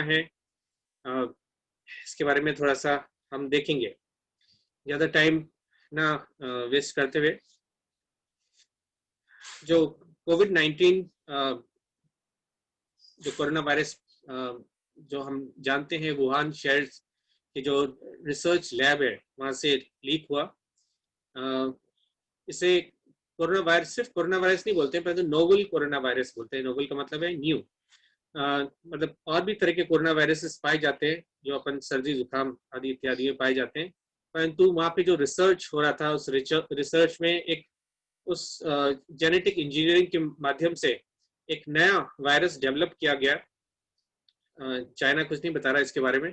है इसके बारे में थोड़ा सा हम देखेंगे, ज़्यादा टाइम ना वेस्ट करते हुए। जो कोविड-19 जो कोरोना वायरस जो हम जानते हैं वुहान शहर के जो रिसर्च लैब है वहाँ से लीक हुआ। इसे कोरोना वायरस सिर्फ कोरोना वायरस नहीं बोलते हैं, परंतु नोवल कोरोना वायरस बोलते हैं। नोवल का मतलब है न्यू। मतलब और भी तरह के कोरोना वायरसेस पाए जाते हैं जो अपन सर्दी जुकाम आदि इत्यादि में पाए जाते हैं, परंतु वहाँ पे जो रिसर्च हो रहा था उस रिसर्च में एक उस जेनेटिक इंजीनियरिंग के माध्यम से एक नया वायरस डेवलप किया गया। चाइना कुछ नहीं बता रहा इसके बारे में,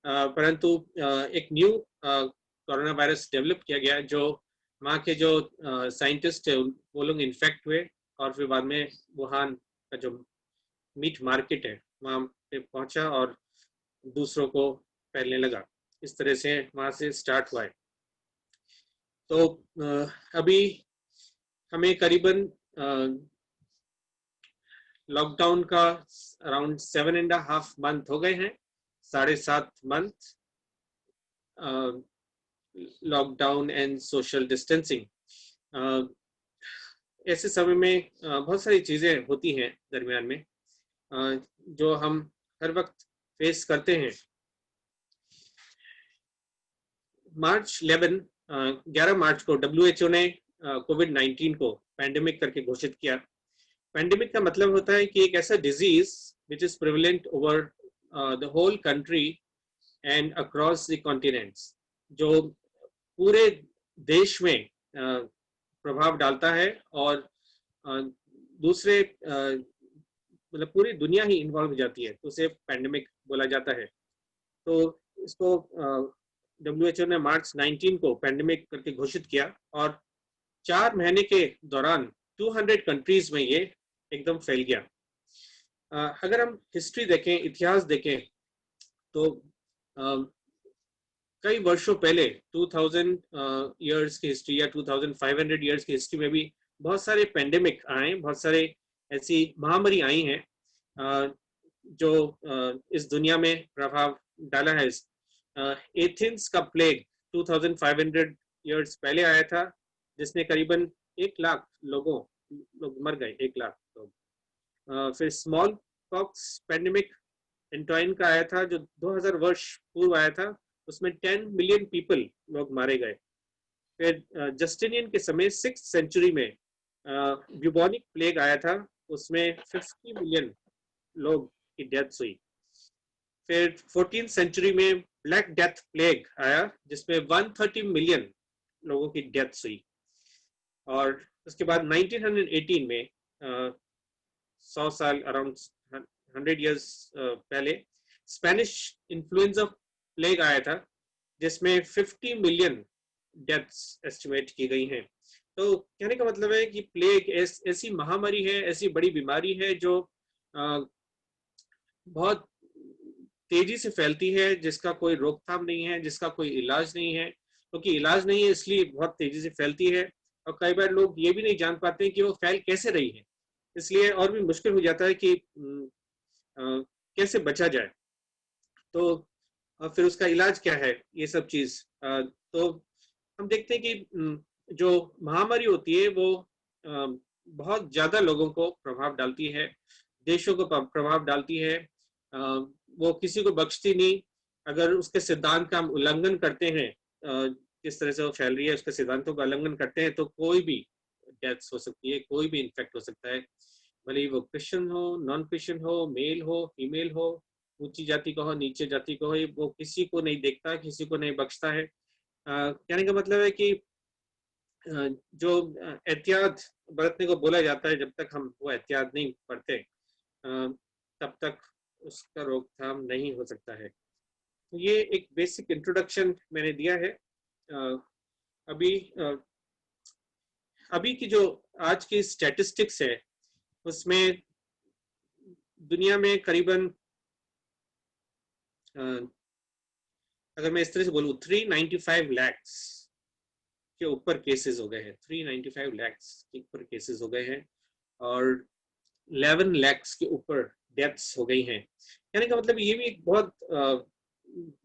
परंतु एक न्यू कोरोना वायरस डेवलप किया गया जो वहाँ के जो साइंटिस्ट है वो लोग इन्फेक्ट हुए और फिर बाद में वुहान का जो मीट मार्केट है वहाँ पे पहुंचा और दूसरों को फैलने लगा। इस तरह से वहाँ से स्टार्ट हुआ है। तो अभी हमें करीबन लॉकडाउन का अराउंड 7.5 मंथ हो गए हैं, 7.5 month lockdown and social distancing. ऐसे समय में बहुत सारी चीज़ें होती हैं दरमियान में जो हम हर वक्त फेस करते हैं। मार्च 11 मार्च को WHO ने कोविड-19 को पैंडेमिक करके घोषित किया। पैंडेमिक का मतलब होता है कि एक ऐसा disease which is prevalent over the whole country and across the continents, जो पूरे देश में प्रभाव डालता है और दूसरे मतलब पूरी दुनिया ही इन्वॉल्व हो जाती है, तो उसे पैंडेमिक बोला जाता है। तो इसको WHO ने मार्च 19 को पैंडेमिक करके घोषित किया और 4 महीने के दौरान 200 कंट्रीज में ये एकदम फैल गया। अगर हम हिस्ट्री देखें, इतिहास देखें, तो कई वर्षों पहले 2000 इयर्स की हिस्ट्री या 2500 इयर्स की हिस्ट्री में भी बहुत सारे पेंडेमिक आए, बहुत सारे ऐसी महामारी आई हैं जो इस दुनिया में प्रभाव डाला है। एथेंस का प्लेग 2500 इयर्स पहले आया था, जिसने करीबन 1 लाख लोग मर गए, 1 लाख लोग। फिर स्मॉल पॉक्स पेंडेमिक एंटॉइन का आया था जो 2000 वर्ष पूर्व आया था, उसमें 10 मिलियन पीपल लोग मारे गए। फिर जस्टिनियन के समय 6th सेंचुरी में ब्यूबोनिक प्लेग आया था, उसमें 50 मिलियन लोग की डेथ हुई। फिर 14th सेंचुरी में ब्लैक डेथ प्लेग आया जिसमें 130 मिलियन लोगों की डेथ हुई। और उसके बाद 1918 में 100 साल अराउंड 100 इयर्स पहले स्पेनिश इन्फ्लुएंजा प्लेग आया था जिसमें 50 मिलियन डेथ्स एस्टिमेट की गई हैं। तो कहने का मतलब है कि प्लेग ऐसी महामारी है, ऐसी बड़ी बीमारी है जो बहुत तेजी से फैलती है, जिसका कोई रोकथाम नहीं है, जिसका कोई इलाज नहीं है। क्योंकि तो इलाज नहीं है इसलिए बहुत तेजी से फैलती है और कई बार लोग ये भी नहीं जान पाते कि वो फैल कैसे रही है, इसलिए और भी मुश्किल हो जाता है कि कैसे बचा जाए। तो फिर उसका इलाज क्या है, ये सब चीज। तो हम देखते हैं कि जो महामारी होती है वो बहुत ज्यादा लोगों को प्रभाव डालती है, देशों को प्रभाव डालती है, वो किसी को बख्शती नहीं। अगर उसके सिद्धांत का हम उल्लंघन करते हैं, किस तरह से वो फैल रही है उसके सिद्धांतों का उल्लंघन करते हैं, तो कोई भी डेथ्स हो सकती है, कोई भी इन्फेक्ट हो सकता है, भले ही वो क्रिश्चियन हो, नॉन क्रिश्चियन हो, मेल हो, फीमेल हो, ऊंची जाति का हो, नीचे जाति का हो, वो किसी को नहीं देखता, किसी को नहीं बख्शता है। कहने का मतलब है कि जो एहतियात बरतने को बोला जाता है, जब तक हम वो एहतियात नहीं बरते तब तक उसका रोकथाम नहीं हो सकता है। तो ये एक बेसिक इंट्रोडक्शन मैंने दिया है। अभी की जो आज की स्टैटिस्टिक्स है उसमें दुनिया में करीबन अगर मैं इस तरह से बोलूँ 395 लाख्स के ऊपर केसेस हो गए हैं, 395 लाख्स के ऊपर केसेस हो गए हैं और 11 लाख्स के ऊपर डेथ्स हो गई हैं। कहने का मतलब ये भी एक बहुत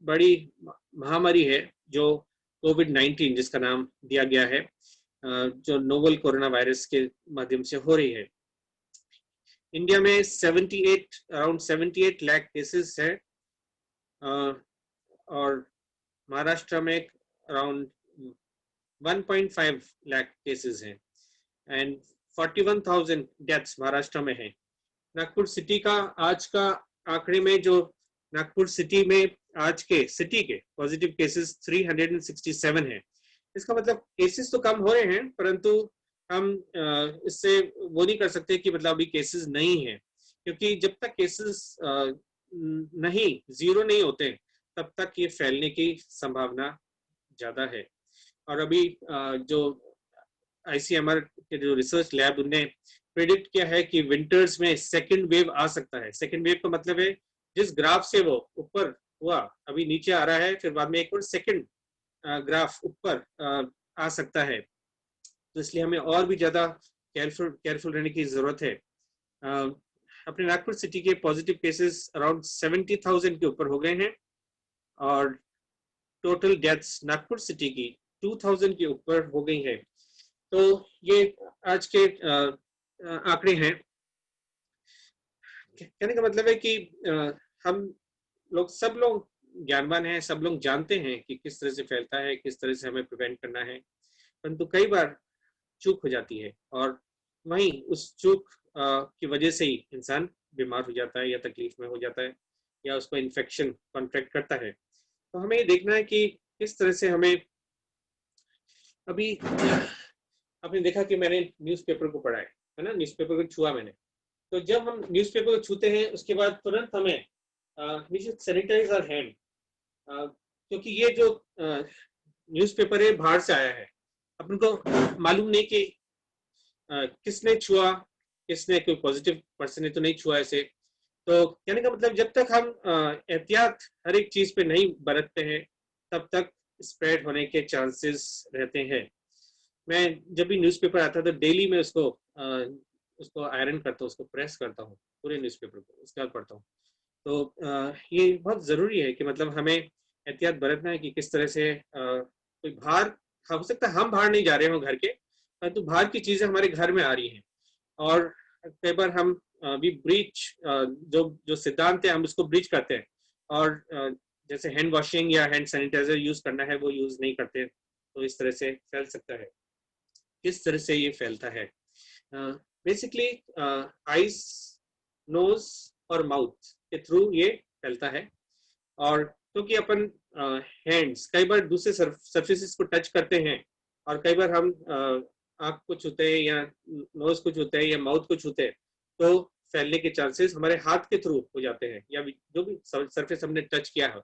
बड़ी महामारी है जो कोविड-19 जिसका नाम दिया गया है, जो नोवल कोरोना वायरस के माध्यम से हो रही है। इंडिया में 78 अराउंड 78 लाख केसेस है, और महाराष्ट्र में अराउंड 1.5 लाख केसेस हैं एंड 41,000 डेथ्स महाराष्ट्र में है। नागपुर सिटी का आज का आंकड़े में जो नागपुर सिटी में आज के सिटी के पॉजिटिव केसेस 367 है। इसका मतलब केसेस तो कम हो रहे हैं, परंतु हम इससे वो नहीं कर सकते कि मतलब अभी केसेस नहीं है, क्योंकि जब तक केसेस नहीं जीरो नहीं होते तब तक ये फैलने की संभावना ज्यादा है। और अभी जो ICMR के जो रिसर्च लैब उनने प्रेडिक्ट किया है कि विंटर्स में सेकंड वेव आ सकता है। सेकंड वेव का मतलब है जिस ग्राफ से वो ऊपर हुआ अभी नीचे आ रहा है, फिर बाद में एक और सेकंड ग्राफ ऊपर आ सकता है। तो इसलिए हमें और भी ज्यादा केयरफुल रहने की जरूरत है। अपने नागपुर सिटी के पॉजिटिव केसेस अराउंड 70,000 के ऊपर हो गए हैं और टोटल डेथ्स नागपुर सिटी की 2,000 के ऊपर हो गई है। तो ये आज के आंकड़े हैं। कहने का मतलब है कि हम लोग सब लोग ज्ञानवान हैं, सब लोग जानते हैं कि किस तरह से फैलता है, किस तरह से हमें प्रिवेंट करना है, परंतु कई बार चूक हो जाती है और वहीं उस चूक की वजह से ही इंसान बीमार हो जाता है या तकलीफ में हो जाता है या उसको इन्फेक्शन कॉन्ट्रैक्ट करता है। तो हमें ये देखना है कि किस तरह से हमें अभी आपने देखा कि मैंने न्यूज़पेपर को पढ़ा है ना, न्यूज़पेपर को छुआ मैंने। तो जब हम न्यूज़पेपर को छूते हैं उसके बाद तुरंत हमें we should sanitise our hand, क्योंकि ये जो न्यूज़पेपर है बाहर से आया है, अपन को मालूम नहीं कि किसने छुआ, किसने, कोई पॉजिटिव पर्सन ने तो नहीं छुआ ऐसे। तो कहने का मतलब जब तक हम एहतियात हर एक चीज पे नहीं बरतते हैं तब तक स्प्रेड होने के चांसेस रहते हैं। मैं जब भी न्यूज़पेपर आता है तो डेली मैं उसको आयरन करता हूँ, उसको प्रेस करता हूँ पूरे न्यूज़पेपर को, उसके बाद पढ़ता हूँ। तो ये बहुत ज़रूरी है कि मतलब हमें एहतियात बरतना है कि किस तरह से कोई बाहर, हो सकता है हम बाहर नहीं जा रहे हों घर के, परंतु बाहर की चीज़ें हमारे घर में आ रही हैं और कई बार हम भी ब्रीच, जो जो सिद्धांत है हम उसको ब्रीच करते हैं और जैसे हैंड वॉशिंग या हैंड सैनिटाइजर यूज करना है वो यूज नहीं करते, तो इस तरह से फैल सकता है। किस तरह से ये फैलता है? बेसिकली आईज, नोज और माउथ के थ्रू ये फैलता है। और क्योंकि अपन हैंड्स कई बार दूसरे सरफेसेस को टच करते हैं और कई बार हम आँख को छूते हैं या नोज को छूते हैं या माउथ को छूते हैं, तो फैलने के चांसेस हमारे हाथ के थ्रू हो जाते हैं या जो भी सरफेस हमने टच किया है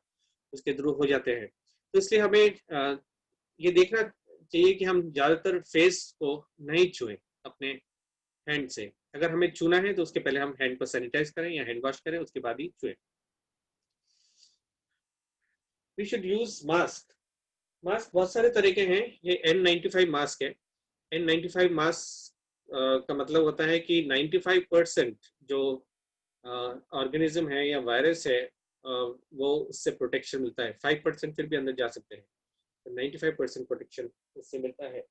उसके थ्रू हो जाते हैं। तो इसलिए हमें ये देखना चाहिए कि हम ज्यादातर फेस को नहीं छुएं अपने हैंड से। अगर हमें छूना है तो उसके पहले हम हैंड को सैनिटाइज करें या हैंड वॉश करें, उसके बाद ही छुएं। We should use mask. Mask बहुत सारे तरह के हैं। ये N95 मास्क है। N95 मास्क का मतलब होता है कि 95% जो ऑर्गेनिज्म है या वायरस है वो उससे प्रोटेक्शन मिलता है। 5% फिर भी अंदर जा सकते हैं, तो 95% प्रोटेक्शन इससे मिलता है।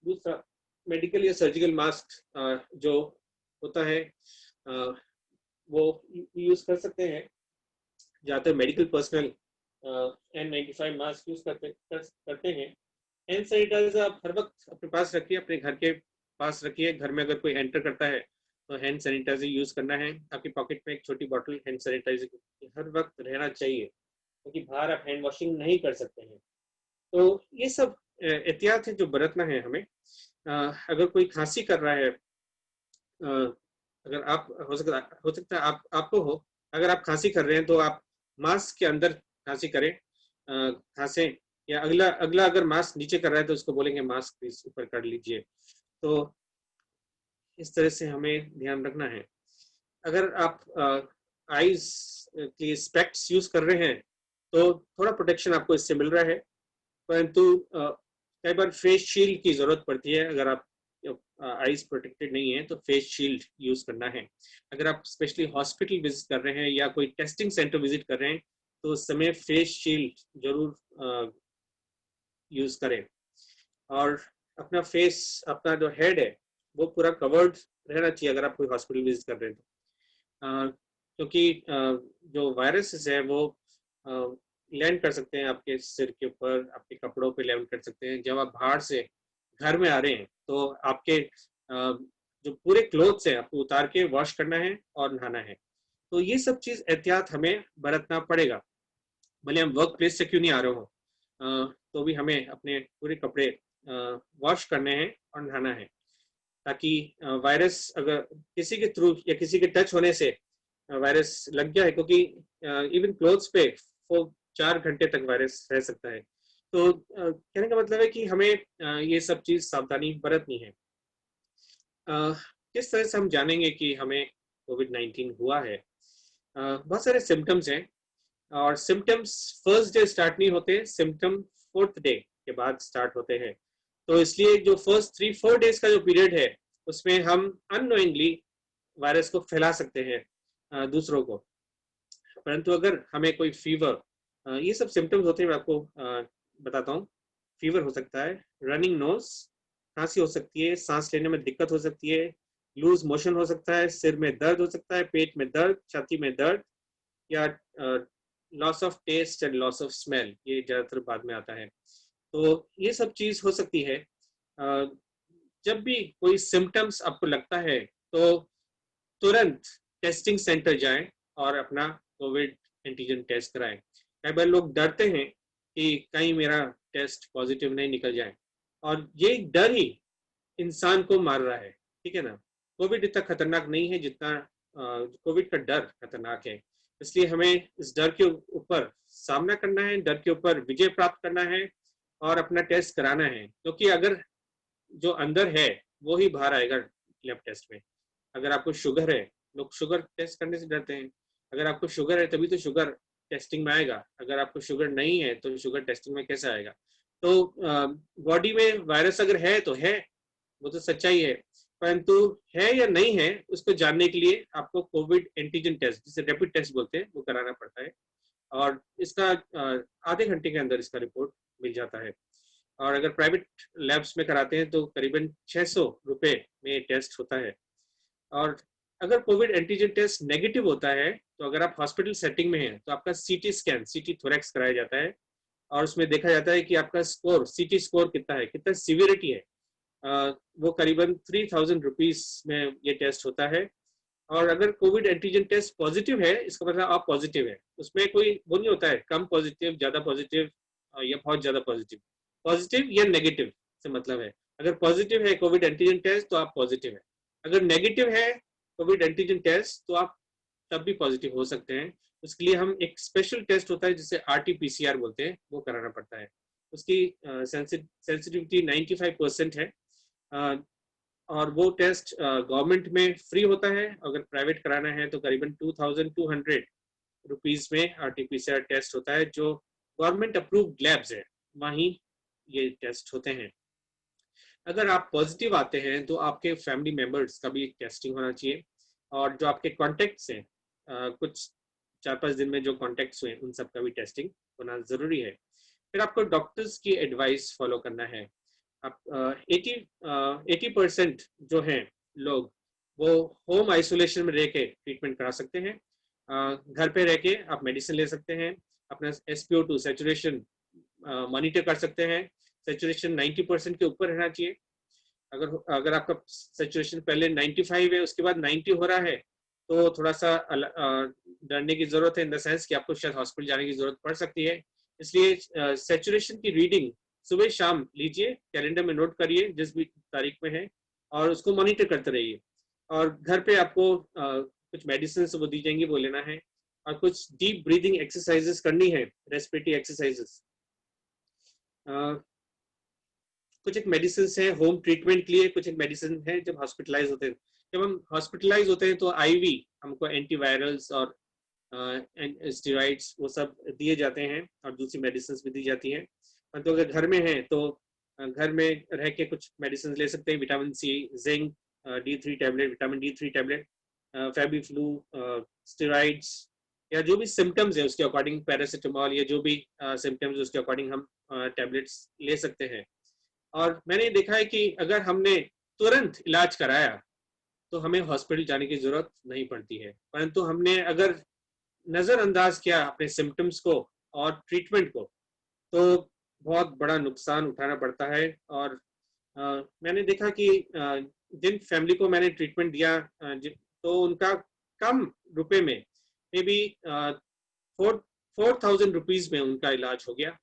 दूसरा मेडिकल या सर्जिकल मास्क जो होता है वो यूज कर सकते हैं। ज़्यादातर medical personnel N95 mask use करते हैं। हैंड सैनिटाइजर आप हर वक्त अपने पास रखिए, अपने घर के पास रखिए। घर में अगर कोई एंटर करता है तो हैंड सैनिटाइजर यूज करना है। आपकी पॉकेट में एक छोटी बॉटल हैंड सैनिटाइजर की हर वक्त रहना चाहिए, क्योंकि बाहर आप हैंड वॉशिंग नहीं कर सकते हैं। तो ये सब एहतियात है जो बरतना है हमें। अगर कोई खांसी कर रहा है, अगर आप हो सकता है आपको हो, अगर आप खांसी कर रहे हैं तो आप मास्क के अंदर खांसी करें, खांसें, या अगला अगला अगर मास्क नीचे कर रहा है तो उसको बोलेंगे मास्क प्लीज ऊपर कर लीजिए। तो इस तरह से हमें ध्यान रखना है। अगर आप आईज की स्पेक्ट्स यूज कर रहे हैं तो थोड़ा प्रोटेक्शन आपको इससे मिल रहा है, परंतु कई बार फेस शील्ड की जरूरत पड़ती है। अगर आप आईज प्रोटेक्टेड नहीं है तो फेस शील्ड यूज करना है। अगर आप स्पेशली हॉस्पिटल विजिट कर रहे हैं या कोई टेस्टिंग सेंटर विजिट कर रहे हैं तो उस समय फेस शील्ड जरूर यूज करें। और अपना फेस, अपना जो हेड है वो पूरा कवर्ड रहना चाहिए अगर आप कोई हॉस्पिटल विजिट कर रहे हैं तो, क्योंकि जो वायरसेस है वो लैंड कर सकते हैं आपके सिर के ऊपर, आपके कपड़ों पे लैंड कर सकते हैं। जब आप बाहर से घर में आ रहे हैं तो आपके जो पूरे क्लोथ्स हैं आपको उतार के वॉश करना है और नहाना है। तो ये सब चीज एहतियात हमें बरतना पड़ेगा, भले हम वर्क प्लेस से क्यों नहीं आ रहे हो, तो भी हमें अपने पूरे कपड़े वॉश करने हैं और नहाना है, ताकि वायरस अगर किसी के थ्रू या किसी के टच होने से वायरस लग गया है, क्योंकि इवन क्लोथ्स पे वो 4 घंटे तक वायरस रह सकता है। तो कहने का मतलब है कि हमें ये सब चीज सावधानी बरतनी है। किस तरह से हम जानेंगे कि हमें कोविड-19 हुआ है? बहुत सारे सिम्टम्स हैं और सिम्टम्स फर्स्ट डे स्टार्ट नहीं होते, सिम्टम फोर्थ डे के बाद स्टार्ट होते हैं। तो इसलिए जो फर्स्ट 3-4 डेज का जो पीरियड है उसमें हम अननोइंगली वायरस को फैला सकते हैं दूसरों को। परंतु अगर हमें कोई फीवर, ये सब सिम्टम्स होते हैं, मैं आपको बताता हूँ। फीवर हो सकता है, रनिंग नोज, खांसी हो सकती है, सांस लेने में दिक्कत हो सकती है, लूज मोशन हो सकता है, सिर में दर्द हो सकता है, पेट में दर्द, छाती में दर्द, या loss of taste and loss of smell, ये ज़्यादातर बाद में आता है। तो ये सब चीज़ हो सकती है। जब भी कोई सिम्टम्स आपको लगता है तो तुरंत टेस्टिंग सेंटर जाएं और अपना कोविड एंटीजन टेस्ट कराएं। कई बार लोग डरते हैं कि कहीं मेरा टेस्ट पॉजिटिव नहीं निकल जाए, और ये डर ही इंसान को मार रहा है, ठीक है ना। कोविड इतना खतरनाक नहीं है जितना कोविड का डर खतरनाक है। इसलिए हमें इस डर के ऊपर सामना करना है, डर के ऊपर विजय प्राप्त करना है और अपना टेस्ट कराना है, क्योंकि अगर जो अंदर है वो ही बाहर आएगा लैब टेस्ट में। अगर आपको शुगर है, लोग शुगर टेस्ट करने से डरते हैं। अगर आपको शुगर है तभी तो शुगर टेस्टिंग में आएगा, अगर आपको शुगर नहीं है तो शुगर टेस्टिंग में कैसे आएगा। तो बॉडी में वायरस अगर है तो है, वो तो सच्चाई है, परंतु है या नहीं है उसको जानने के लिए आपको कोविड एंटीजन टेस्ट, जिसे रैपिड टेस्ट बोलते हैं, वो कराना पड़ता है। और इसका आधे घंटे के अंदर इसका रिपोर्ट मिल जाता है। और अगर प्राइवेट लैब्स में कराते हैं तो करीबन 600 रुपए में टेस्ट होता है। और अगर कोविड एंटीजन टेस्ट नेगेटिव होता है तो अगर आप हॉस्पिटल सेटिंग में हैं तो आपका सीटी स्कैन, सीटी थोरैक्स कराया जाता है, और उसमें देखा जाता है कि आपका स्कोर, सीटी स्कोर कितना है, कितना सीवियरिटी है। वो करीबन 3000 रुपीज में ये टेस्ट होता है। और अगर कोविड एंटीजन टेस्ट पॉजिटिव है, इसका मतलब आप पॉजिटिव है, उसमें कोई वो नहीं होता है कम पॉजिटिव, ज्यादा पॉजिटिव या बहुत ज्यादा पॉजिटिव। पॉजिटिव या नेगेटिव से मतलब है, अगर पॉजिटिव है कोविड एंटीजन टेस्ट तो आप पॉजिटिव है, अगर नेगेटिव है कोविड एंटीजन टेस्ट तो आप तब भी पॉजिटिव हो सकते हैं। उसके लिए हम एक स्पेशल टेस्ट होता है जिसे RT-PCR बोलते हैं, वो कराना पड़ता है। उसकी सेंसिटिविटी 95% है। और वो टेस्ट गवर्नमेंट में फ्री होता है, अगर प्राइवेट कराना है तो करीबन 2200 रुपीज में RT-PCR टेस्ट होता है, जो गवर्नमेंट अप्रूव्ड लैब्स है वहीं ये टेस्ट होते हैं। अगर आप पॉजिटिव आते हैं तो आपके फैमिली मेंबर्स का भी टेस्टिंग होना चाहिए, और जो आपके कॉन्टेक्ट्स हैं, कुछ 4-5 दिन में जो कॉन्टेक्ट्स हुए उन सब का भी टेस्टिंग होना जरूरी है। फिर आपको डॉक्टर्स की एडवाइस फॉलो करना है। आप 80% जो हैं लोग वो होम आइसोलेशन में रह के ट्रीटमेंट करा सकते हैं। घर पे रह के आप मेडिसिन ले सकते हैं, अपना SpO2 सैचुरेशन मॉनिटर कर सकते हैं। सैचुरेशन 90% के ऊपर रहना चाहिए। अगर अगर आपका सैचुरेशन पहले 95 है, उसके बाद 90 हो रहा है, तो थोड़ा सा डरने की जरूरत है, इन द सेंस कि आपको शायद हॉस्पिटल जाने की जरूरत पड़ सकती है। इसलिए सैचुरेशन की रीडिंग सुबह शाम लीजिए, कैलेंडर में नोट करिए जिस भी तारीख में है, और उसको मॉनिटर करते रहिए। और घर पे आपको कुछ मेडिसिन वो दी जाएंगी, वो लेना है, और कुछ डीप ब्रीदिंग एक्सरसाइजेस करनी है, रेस्पिरेटरी एक्सरसाइजेस। कुछ एक मेडिसिन है होम ट्रीटमेंट के लिए, कुछ एक मेडिसिन है जब हॉस्पिटलाइज होते हैं। जब हम हॉस्पिटलाइज होते हैं तो आईवी हमको एंटीवायरल्स और स्टेरॉइड्स वो सब दिए जाते हैं, और दूसरी मेडिसिन भी दी जाती हैं। तो अगर घर में है तो घर में रह के कुछ मेडिसिन ले सकते हैं, vitamin C, zinc, D3 tablet, vitamin D3 tablet, Fabiflu, steroids, या जो भी सिम्टम्स है उसके अकॉर्डिंग, पैरासिटामोल, या जो भी सिम्टम्स उसके अकॉर्डिंग हम टैबलेट्स ले सकते हैं। और मैंने देखा है कि अगर हमने तुरंत इलाज कराया तो हमें हॉस्पिटल जाने की जरूरत नहीं पड़ती है, परंतु हमने अगर नजरअंदाज किया अपने सिम्टम्स को और ट्रीटमेंट को, तो बहुत बड़ा नुकसान उठाना पड़ता है। और मैंने देखा कि जिन फैमिली को मैंने ट्रीटमेंट दिया, तो उनका कम रुपए में, मे बी 4,000 रुपीज में उनका इलाज हो गया,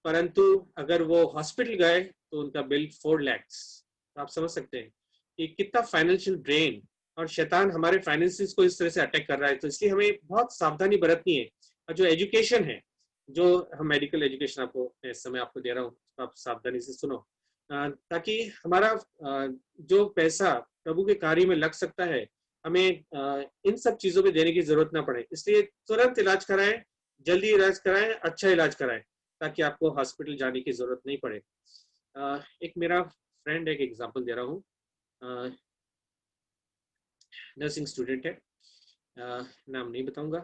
परंतु अगर वो हॉस्पिटल गए तो उनका बिल 4 lakhs। तो आप समझ सकते हैं कि कितना फाइनेंशियल ड्रेन, और शैतान हमारे फाइनेंसेस को इस तरह से अटैक कर रहा है। तो इसलिए हमें बहुत सावधानी बरतनी है। और जो एजुकेशन है, जो हम मेडिकल एजुकेशन आपको इस समय आपको दे रहा हूँ, आप सावधानी से सुनो, ताकि हमारा जो पैसा प्रभु के कार्य में लग सकता है, हमें इन सब चीजों पे देने की जरूरत ना पड़े। इसलिए तुरंत इलाज कराएं, जल्दी इलाज कराएं, अच्छा इलाज कराएं, ताकि आपको हॉस्पिटल जाने की जरूरत नहीं पड़े। एक मेरा फ्रेंड, एक एग्जांपल दे रहा हूँ, नर्सिंग स्टूडेंट है, नाम नहीं बताऊंगा।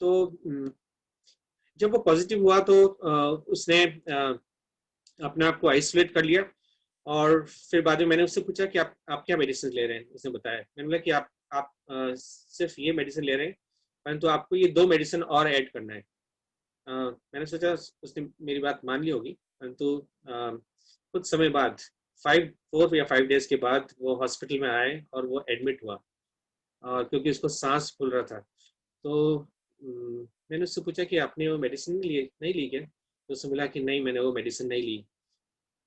तो जब वो पॉजिटिव हुआ तो उसने अपने आप को आइसोलेट कर लिया, और फिर बाद में मैंने उससे पूछा कि आप क्या मेडिसिन ले रहे हैं। उसने बताया, मैंने बोला कि आप सिर्फ ये मेडिसिन ले रहे हैं, परंतु आपको ये 2 मेडिसिन और ऐड करना है। मैंने सोचा उसने मेरी बात मान ली होगी, परंतु कुछ समय बाद, 4 या 5 डेज के बाद वो हॉस्पिटल में आए और वो एडमिट हुआ, क्योंकि उसको सांस फूल रहा था। तो मैंने उससे पूछा कि आपने वो मेडिसिन नहीं ली क्या? तो उसने बोला कि नहीं, मैंने वो मेडिसिन नहीं ली।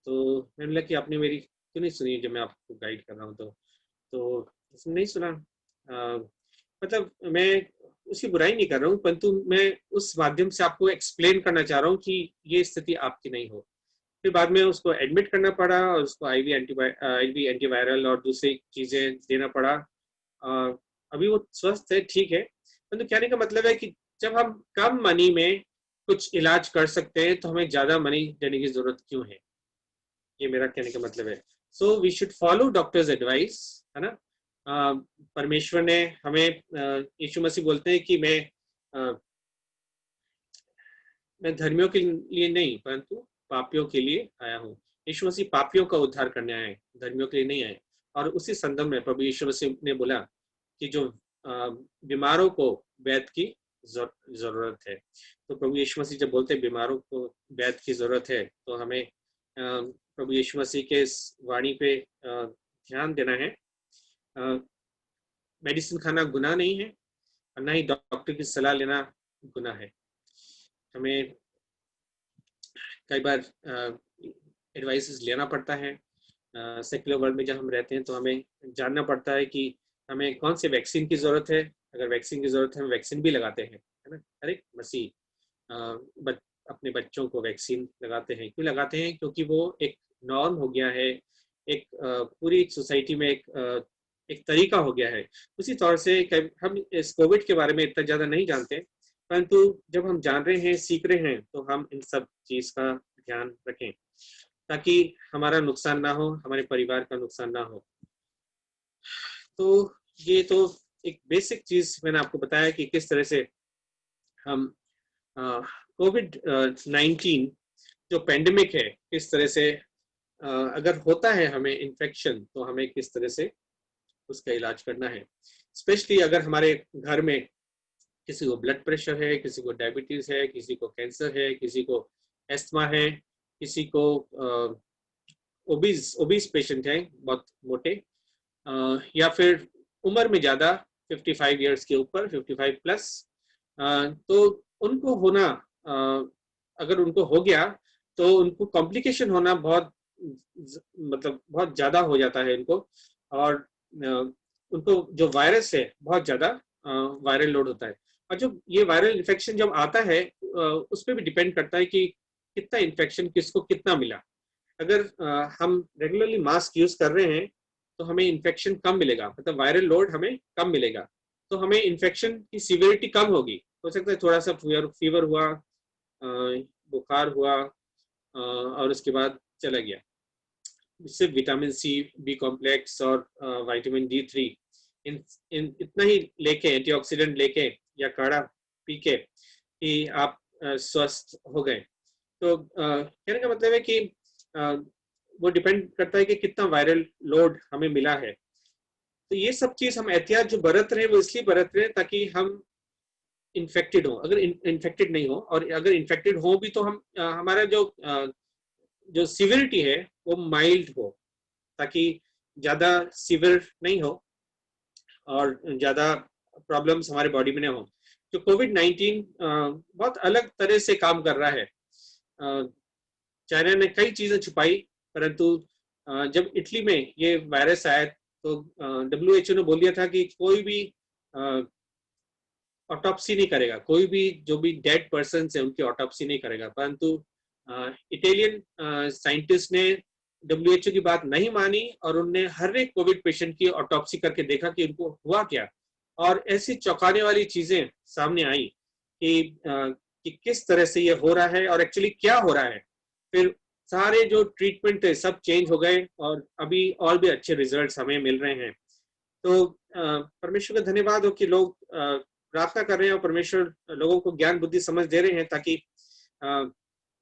तो मैंने बोला कि आपने मेरी क्यों नहीं सुनी जब मैं आपको गाइड कर रहा हूँ? तो उसने नहीं सुना। मतलब मैं उसकी बुराई नहीं कर रहा हूँ, परंतु मैं उस माध्यम से आपको एक्सप्लेन करना चाह रहा हूँ कि ये स्थिति आपकी नहीं हो। फिर बाद में उसको एडमिट करना पड़ा, और उसको आईवी एंटीवायरल और दूसरी चीजें देना पड़ा। अभी वो स्वस्थ है, ठीक है। परंतु कहने का मतलब है कि जब हम कम मनी में कुछ इलाज कर सकते हैं, तो हमें ज्यादा मनी देने की जरूरत क्यों है? ये मेरा कहने का मतलब है। So we should follow doctor's advice, है ना। परमेश्वर ने हमें, यीशु मसीह बोलते हैं कि मैं धर्मियों के लिए नहीं, परंतु पापियों के लिए आया हूँ। यीशु मसीह पापियों का उद्धार करने आए, धर्मियों के लिए नहीं आए। और उसी संदर्भ में प्रभु यीशु मसीह ने बोला कि जो बीमारों को वैद्य की जरूरत है। तो प्रभु यीशु मसीह जब बोलते हैं बीमारों को वैद्य की जरूरत है, तो हमें प्रभु यीशु मसीह के इस वाणी पे ध्यान देना है। मेडिसिन खाना गुनाह नहीं है, और ना ही डॉक्टर की सलाह लेना गुनाह है। हमें कई बार एडवाइसेस लेना पड़ता है। सेक्युलर वर्ल्ड में जब हम रहते हैं, तो हमें जानना पड़ता है कि हमें कौन से वैक्सीन की जरूरत है। अगर वैक्सीन की जरूरत है, हम वैक्सीन भी लगाते हैं, है ना। हर एक मसीह अपने बच्चों को वैक्सीन लगाते हैं। क्यों लगाते हैं? क्योंकि वो एक नॉर्म हो गया है, एक पूरी सोसाइटी में एक तरीका हो गया है। उसी तौर से हम इस कोविड के बारे में इतना ज्यादा नहीं जानते, परंतु जब हम जान रहे हैं, सीख रहे हैं, तो हम इन सब चीज का ध्यान रखें, ताकि हमारा नुकसान ना हो, हमारे परिवार का नुकसान ना हो। तो ये तो एक बेसिक चीज मैंने आपको बताया कि किस तरह से हम कोविड-19 जो पेंडेमिक है, किस तरह से अगर होता है हमें इन्फेक्शन, तो हमें किस तरह से उसका इलाज करना है। स्पेशली अगर हमारे घर में किसी को ब्लड प्रेशर है, किसी को डायबिटीज है, किसी को कैंसर है, किसी को एस्थमा है, किसी को ओबीज पेशेंट है, बहुत मोटे, या फिर उम्र में ज्यादा, 55 इयर्स के ऊपर, 55 प्लस, तो उनको होना, अगर उनको हो गया तो उनको कॉम्प्लिकेशन होना मतलब बहुत ज्यादा हो जाता है इनको। और उनको जो वायरस है, बहुत ज्यादा वायरल लोड होता है। और जो ये वायरल इन्फेक्शन जब आता है, उस पर भी डिपेंड करता है कि कितना इन्फेक्शन किसको कितना मिला। अगर हम रेगुलरली मास्क यूज कर रहे हैं, तो हमें इन्फेक्शन कम मिलेगा, मतलब वायरल लोड हमें कम मिलेगा, तो हमें इन्फेक्शन की सीवियरिटी कम होगी। हो सकता है थोड़ा सा फीवर हुआ, बुखार हुआ, और उसके बाद चला गया। सिर्फ विटामिन सी, बी कॉम्प्लेक्स और विटामिन D3 इन इतना ही लेके, एंटीऑक्सीडेंट लेके या काढ़ा पी के कि आप स्वस्थ हो गए। तो कहने का मतलब है कि वो डिपेंड करता है कि कितना वायरल लोड हमें मिला है। तो ये सब चीज हम एहतियात जो बरत रहे हैं वो इसलिए बरत रहे हैं ताकि हम इन्फेक्टेड हो, अगर इन्फेक्टेड नहीं हो, और अगर इन्फेक्टेड हो भी तो हम हमारा जो सिवियरिटी है वो माइल्ड हो, ताकि ज्यादा सीवियर नहीं हो और ज्यादा प्रॉब्लम्स हमारे बॉडी में ना हो। तो कोविड-19 बहुत अलग तरह से काम कर रहा है। चाइना ने कई चीजें छुपाई, परंतु जब इटली में ये वायरस आया तो WHO ने बोल दिया था कि कोई भी ऑटोप्सी नहीं करेगा, कोई भी जो भी डेड पर्सन है उनकी ऑटोप्सी नहीं करेगा। परंतु इटालियन साइंटिस्ट ने WHO की बात नहीं मानी और उनने हर एक कोविड पेशेंट की ऑटोप्सी करके देखा कि उनको हुआ क्या, और ऐसी चौंकाने वाली चीजें सामने आई कि किस तरह से ये हो रहा है और एक्चुअली क्या हो रहा है। फिर सारे जो ट्रीटमेंट थे सब चेंज हो गए और अभी और भी अच्छे रिजल्ट्स हमें मिल रहे हैं। तो परमेश्वर का धन्यवाद हो कि लोग प्रार्थना कर रहे हैं और परमेश्वर लोगों को ज्ञान बुद्धि समझ दे रहे हैं ताकि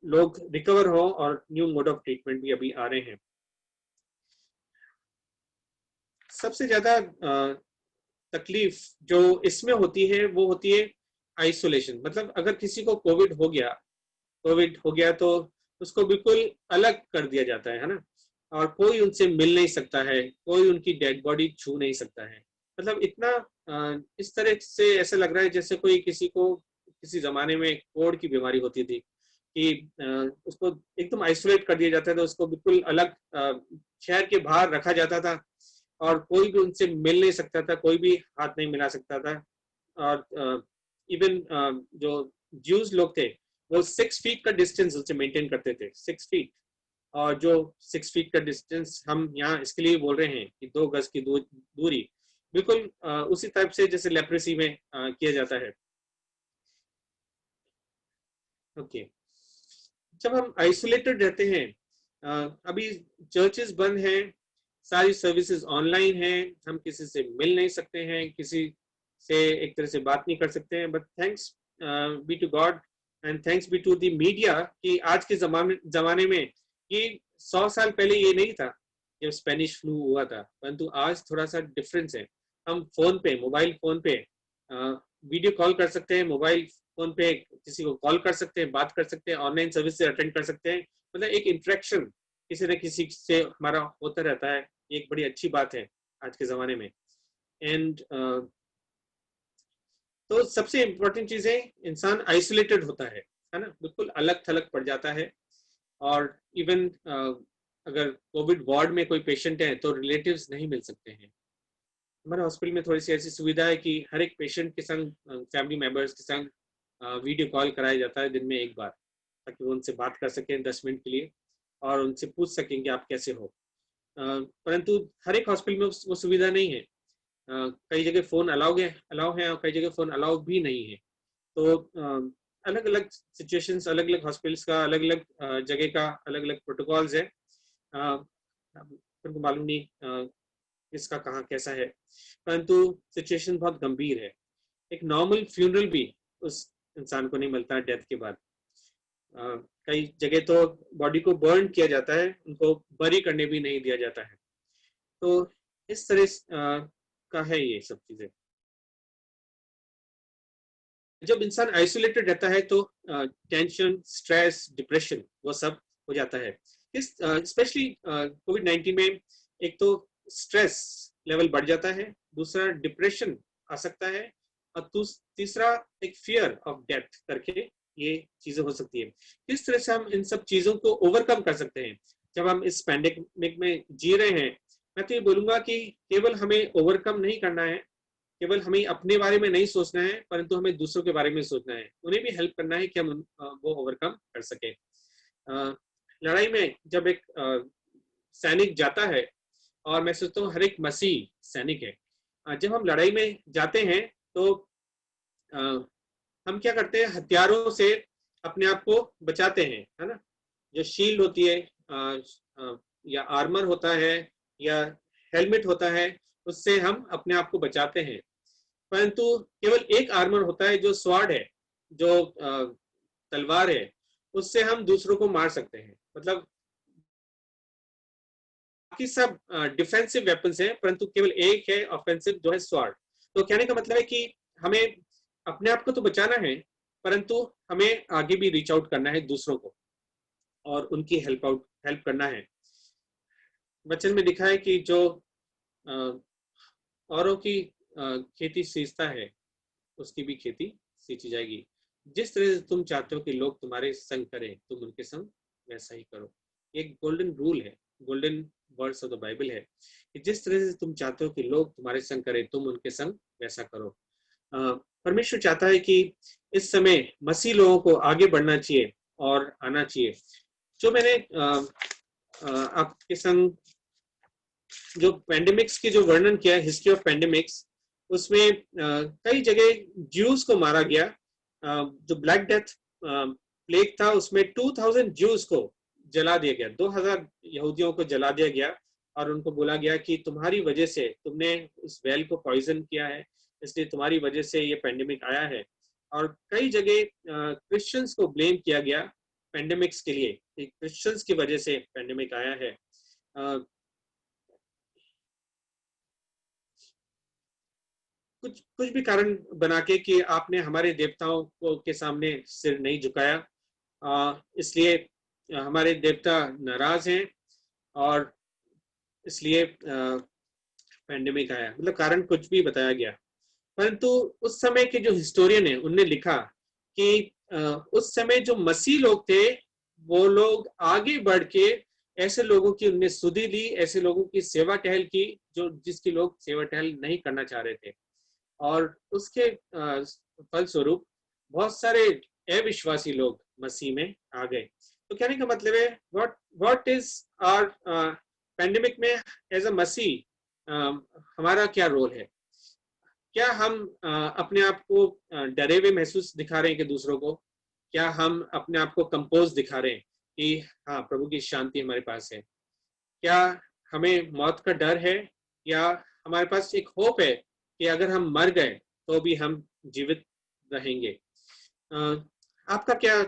लोग रिकवर हो, और न्यू मोड ऑफ ट्रीटमेंट भी अभी आ रहे हैं। सबसे ज्यादा तकलीफ जो इसमें होती है वो होती है आइसोलेशन। मतलब अगर किसी को कोविड हो गया तो उसको बिल्कुल अलग कर दिया जाता है ना, और कोई उनसे मिल नहीं सकता है, कोई उनकी डेड बॉडी छू नहीं सकता है। मतलब इतना इस तरह से ऐसा लग रहा है जैसे कोई किसी को किसी जमाने में कोढ़ की बीमारी होती थी कि उसको एकदम आइसोलेट कर दिया जाता था, उसको बिल्कुल अलग शहर के बाहर रखा जाता था और कोई भी उनसे मिल नहीं सकता था, कोई भी हाथ नहीं मिला सकता था। और इवन जो ज्यूज लोग थे वो 6 फीट का डिस्टेंस उनसे मेंटेन करते थे, 6 फीट। और जो 6 फीट का डिस्टेंस हम यहाँ इसके लिए बोल रहे हैं कि 2 गज की दूरी, बिल्कुल उसी टाइप से जैसे लेप्रेसी में किया जाता है। ओके, जब हम आइसोलेटेड रहते हैं, अभी चर्चेस बंद हैं, सारी सर्विसेज ऑनलाइन हैं, हम किसी से मिल नहीं सकते हैं, किसी से एक तरह से बात नहीं कर सकते हैं। But thanks be to God and thanks be to the media कि आज के जमाने में, ये 100 साल पहले ये नहीं था जब स्पेनिश फ्लू हुआ था, परंतु आज थोड़ा सा डिफरेंस है। हम फोन पे, मोबाइल फोन पे वीडियो कॉल कर सकते हैं, मोबाइल फोन पे किसी को कॉल कर सकते हैं, बात कर सकते हैं, ऑनलाइन सर्विस से अटेंड कर सकते हैं। मतलब एक इंटरेक्शन किसी न किसी से हमारा होता रहता है, ये एक बड़ी अच्छी बात है आज के जमाने में। एंड तो सबसे इम्पोर्टेंट चीज है, इंसान आइसोलेटेड होता है ना, बिल्कुल अलग थलग पड़ जाता है। और इवन अगर कोविड वार्ड में कोई पेशेंट है तो रिलेटिव्स नहीं मिल सकते हैं। हमारे हॉस्पिटल में थोड़ी सी ऐसी सुविधा है कि हर एक पेशेंट के संग, फैमिली मेंबर्स के संग वीडियो कॉल कराया जाता है दिन में एक बार, ताकि वो उनसे बात कर सकें 10 मिनट के लिए और उनसे पूछ सकें कि आप कैसे हो। परंतु हर एक हॉस्पिटल में वो सुविधा नहीं है। कई जगह फ़ोन अलाउ है और कई जगह फ़ोन अलाउ भी नहीं है। तो अलग अलग सिचुएशंस, अलग अलग हॉस्पिटल्स का अलग अलग जगह का अलग अलग प्रोटोकॉल्स है। उनको मालूम नहीं किसका कहाँ कैसा है, परंतु सिचुएशन बहुत गंभीर है। एक नॉर्मल फ्यूनरल भी उस इंसान को नहीं मिलता डेथ के बाद। कई जगह तो बॉडी को बर्न किया जाता है, उनको बरी करने भी नहीं दिया जाता है। तो इस तरह का है ये सब चीजें। जब इंसान आइसोलेटेड रहता है तो टेंशन, स्ट्रेस, डिप्रेशन वो सब हो जाता है। इस स्पेशली कोविड-19 में एक तो स्ट्रेस लेवल बढ़ जाता है, दूसरा डिप्रेशन आ सकता है, और तीसरा एक फियर ऑफ डेथ करके ये चीजें हो सकती है। किस तरह से हम इन सब चीजों को ओवरकम कर सकते हैं जब हम इस पैंडेमिक में जी रहे हैं? मैं तो ये बोलूंगा कि केवल हमें ओवरकम नहीं करना है, केवल हमें अपने बारे में नहीं सोचना है, परंतु हमें दूसरों के बारे में सोचना है, उन्हें भी हेल्प करना है कि हम वो ओवरकम कर सके। लड़ाई में जब एक सैनिक जाता है, और मैं सोचता हूँ हर एक मसीह सैनिक है, जब हम लड़ाई में जाते हैं तो हम क्या करते हैं, हथियारों से अपने आप को बचाते हैं, है ना। जो शील्ड होती है या आर्मर होता है या हेलमेट होता है, उससे हम अपने आप को बचाते हैं। परंतु केवल एक आर्मर होता है जो स्वॉर्ड है, जो तलवार है, उससे हम दूसरों को मार सकते हैं। मतलब बाकी सब डिफेंसिव वेपन्स हैं, परंतु केवल एक है ऑफेंसिव, जो है स्वॉर्ड। तो कहने का मतलब है कि हमें अपने आप को तो बचाना है, परंतु हमें आगे भी रीच आउट करना है दूसरों को और उनकी हेल्प करना है। वचन में लिखा है कि जो औरों की खेती सींचता है, उसकी भी खेती सींची जाएगी। जिस तरह से तुम चाहते हो कि लोग तुम्हारे संग करें, तुम उनके संग वैसा ही करो। एक गोल्डन रूल है, golden words of the Bible है कि जिस तरह से तुम चाहते हो कि लोग तुम्हारे संग करें, तुम उनके संग वैसा करो। परमेश्वर चाहता है कि इस समय मसीह लोगों को आगे बढ़ना चाहिए और आना चाहिए। जो मैंने आपके संग जो पेंडेमिक्स की जो वर्णन किया, हिस्ट्री ऑफ पेंडेमिक्स, उसमें कई जगह ज्यूज को मारा गया। जो ब्लैक डेथ प्लेग था, उसमें 2000 ज्यूज को जला दिया गया, 2000 यहूदियों को जला दिया गया और उनको बोला गया कि तुम्हारी वजह से, तुमने उस वेल को पॉइजन किया है, इसलिए तुम्हारी वजह से ये पेंडेमिक आया है। और कई जगह क्रिश्चियंस को ब्लेम किया गया पेंडेमिक्स के लिए, क्रिश्चियंस की वजह से पेंडेमिक आया है। कुछ कुछ भी कारण बना के कि आपने हमारे देवताओं को के सामने सिर नहीं झुकाया, इसलिए हमारे देवता नाराज हैं और इसलिए पेंडेमिक आया। मतलब कारण कुछ भी बताया गया, परंतु उस समय के जो हिस्टोरियन है उनने लिखा कि उस समय जो मसीह लोग थे, वो लोग आगे बढ़ के ऐसे लोगों की उनने सुधि ली, ऐसे लोगों की सेवा टहल की जो जिसकी लोग सेवा टहल नहीं करना चाह रहे थे। और उसके फलस्वरूप बहुत सारे अविश्वासी लोग मसीह में आ गए। तो कहने का मतलब है, व्हाट इज आवर पेंडेमिक में एज अ मसीह, हमारा क्या रोल है? क्या हम अपने आप को डरे हुए महसूस दिखा रहे हैं कि दूसरों को? क्या हम अपने आप को कंपोज दिखा रहे हैं कि हाँ, प्रभु की शांति हमारे पास है? क्या हमें मौत का डर है, या हमारे पास एक होप है कि अगर हम मर गए तो भी हम जीवित रहेंगे? आपका क्या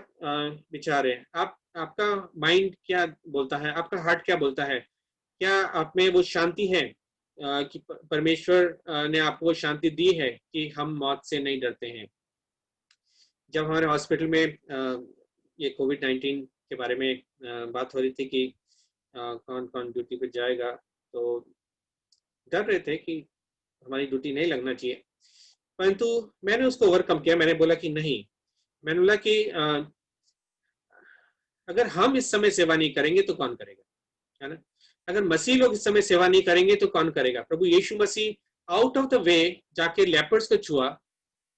विचार है? आपका माइंड क्या बोलता है? आपका हार्ट क्या बोलता है? क्या आप में वो शांति है कि परमेश्वर ने आपको वो शांति दी है कि हम मौत से नहीं डरते हैं? जब हमारे हॉस्पिटल में ये कोविड-19 के बारे में बात हो रही थी कि कौन कौन ड्यूटी पे जाएगा, तो डर रहे थे कि हमारी ड्यूटी नहीं लगना चाहिए, परंतु मैंने उसको ओवरकम किया। मैंने बोला कि नहीं, मैंने बोला कि अगर हम इस समय सेवा नहीं करेंगे तो कौन करेगा, है ना? अगर मसीह लोग इस समय सेवा नहीं करेंगे तो कौन करेगा? प्रभु यीशु मसीह आउट ऑफ द वे जाके लेपर्स को छुआ,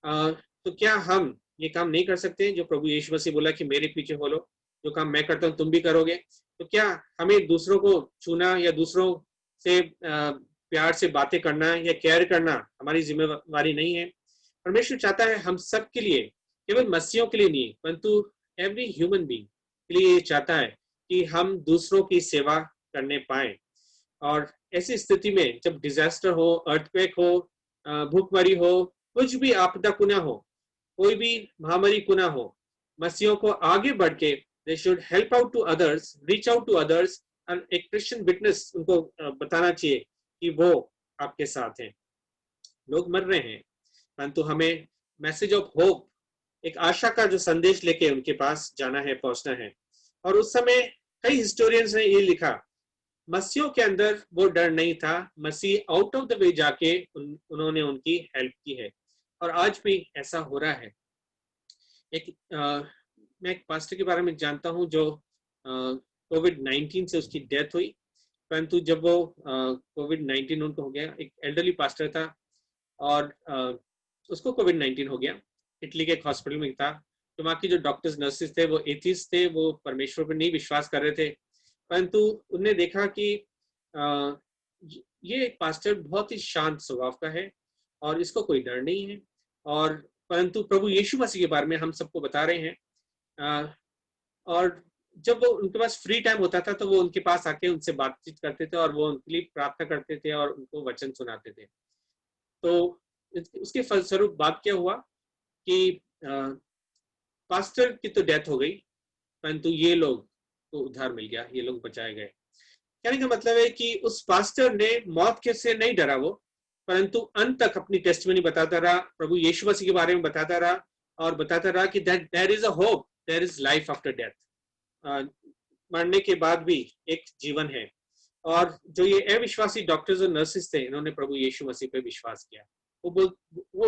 तो क्या हम ये काम नहीं कर सकते जो प्रभु यीशु मसीह बोला कि मेरे पीछे हो लो, जो काम मैं करता हूँ तुम भी करोगे? तो क्या हमें दूसरों को छूना या दूसरों से प्यार से बातें करना या केयर करना हमारी जिम्मेवारी नहीं है? परमेश्वर चाहता है हम सब के लिए, केवल मसीहियों के लिए नहीं, परंतु एवरी ह्यूमन बीइंग के लिए ये चाहता है कि हम दूसरों की सेवा करने पाए। और ऐसी स्थिति में जब डिजास्टर हो, अर्थक्वेक हो, भूखमरी हो, कुछ भी आपदा कुना हो, कोई भी महामारी कुना हो, मसीहों को आगे बढ़ के they should help out to others, reach out to others, और एक क्रिश्चियन विटनेस उनको बताना चाहिए कि वो आपके साथ हैं। लोग मर रहे हैं, परंतु हमें मैसेज ऑफ होप, एक आशा का जो संदेश लेके उनके पास जाना है, पहुंचना है। और उस समय कई हिस्टोरियंस ने ये लिखा, मसीहों के अंदर वो डर नहीं था, मसीह आउट ऑफ द वे जाके उन्होंने उनकी हेल्प की है। और आज भी ऐसा हो रहा है। मैं एक पास्टर के बारे में जानता हूं जो कोविड-19 से उसकी डेथ हुई, परंतु जब वो कोविड-19 उनको हो गया, एक एल्डरली पास्टर था और उसको कोविड-19 हो गया, इटली के एक हॉस्पिटल में था। तो वहाँ की जो डॉक्टर्स नर्सेस थे वो एथिस्ट थे, वो परमेश्वर पर नहीं विश्वास कर रहे थे, परंतु उन्होंने देखा कि ये एक पास्टर बहुत ही शांत स्वभाव का है और इसको कोई डर नहीं है, और परंतु प्रभु यीशु मसीह के बारे में हम सबको बता रहे हैं। और जब वो उनके पास फ्री टाइम होता था तो वो उनके पास आके उनसे बातचीत करते थे और वो उनके लिए प्रार्थना करते थे और उनको वचन सुनाते थे। तो उसके फलस्वरूप बात क्या हुआ कि पास्टर की तो डेथ हो गई, परंतु ये लोग को उद्धार मिल गया, ये लोग बचाए गए। कहने का मतलब है कि उस पास्टर ने मौत के से नहीं डरा वो, परंतु अंत तक अपनी टेस्टिमनी बताता रहा, प्रभु यीशु मसीह के बारे में बताता रहा और बताता रहा कि that there is a hope, there is life after death. मरने के बाद भी एक जीवन है। और जो ये अविश्वासी डॉक्टर्स और नर्सेस थे, इन्होंने प्रभु यीशु मसीह पे विश्वास किया। वो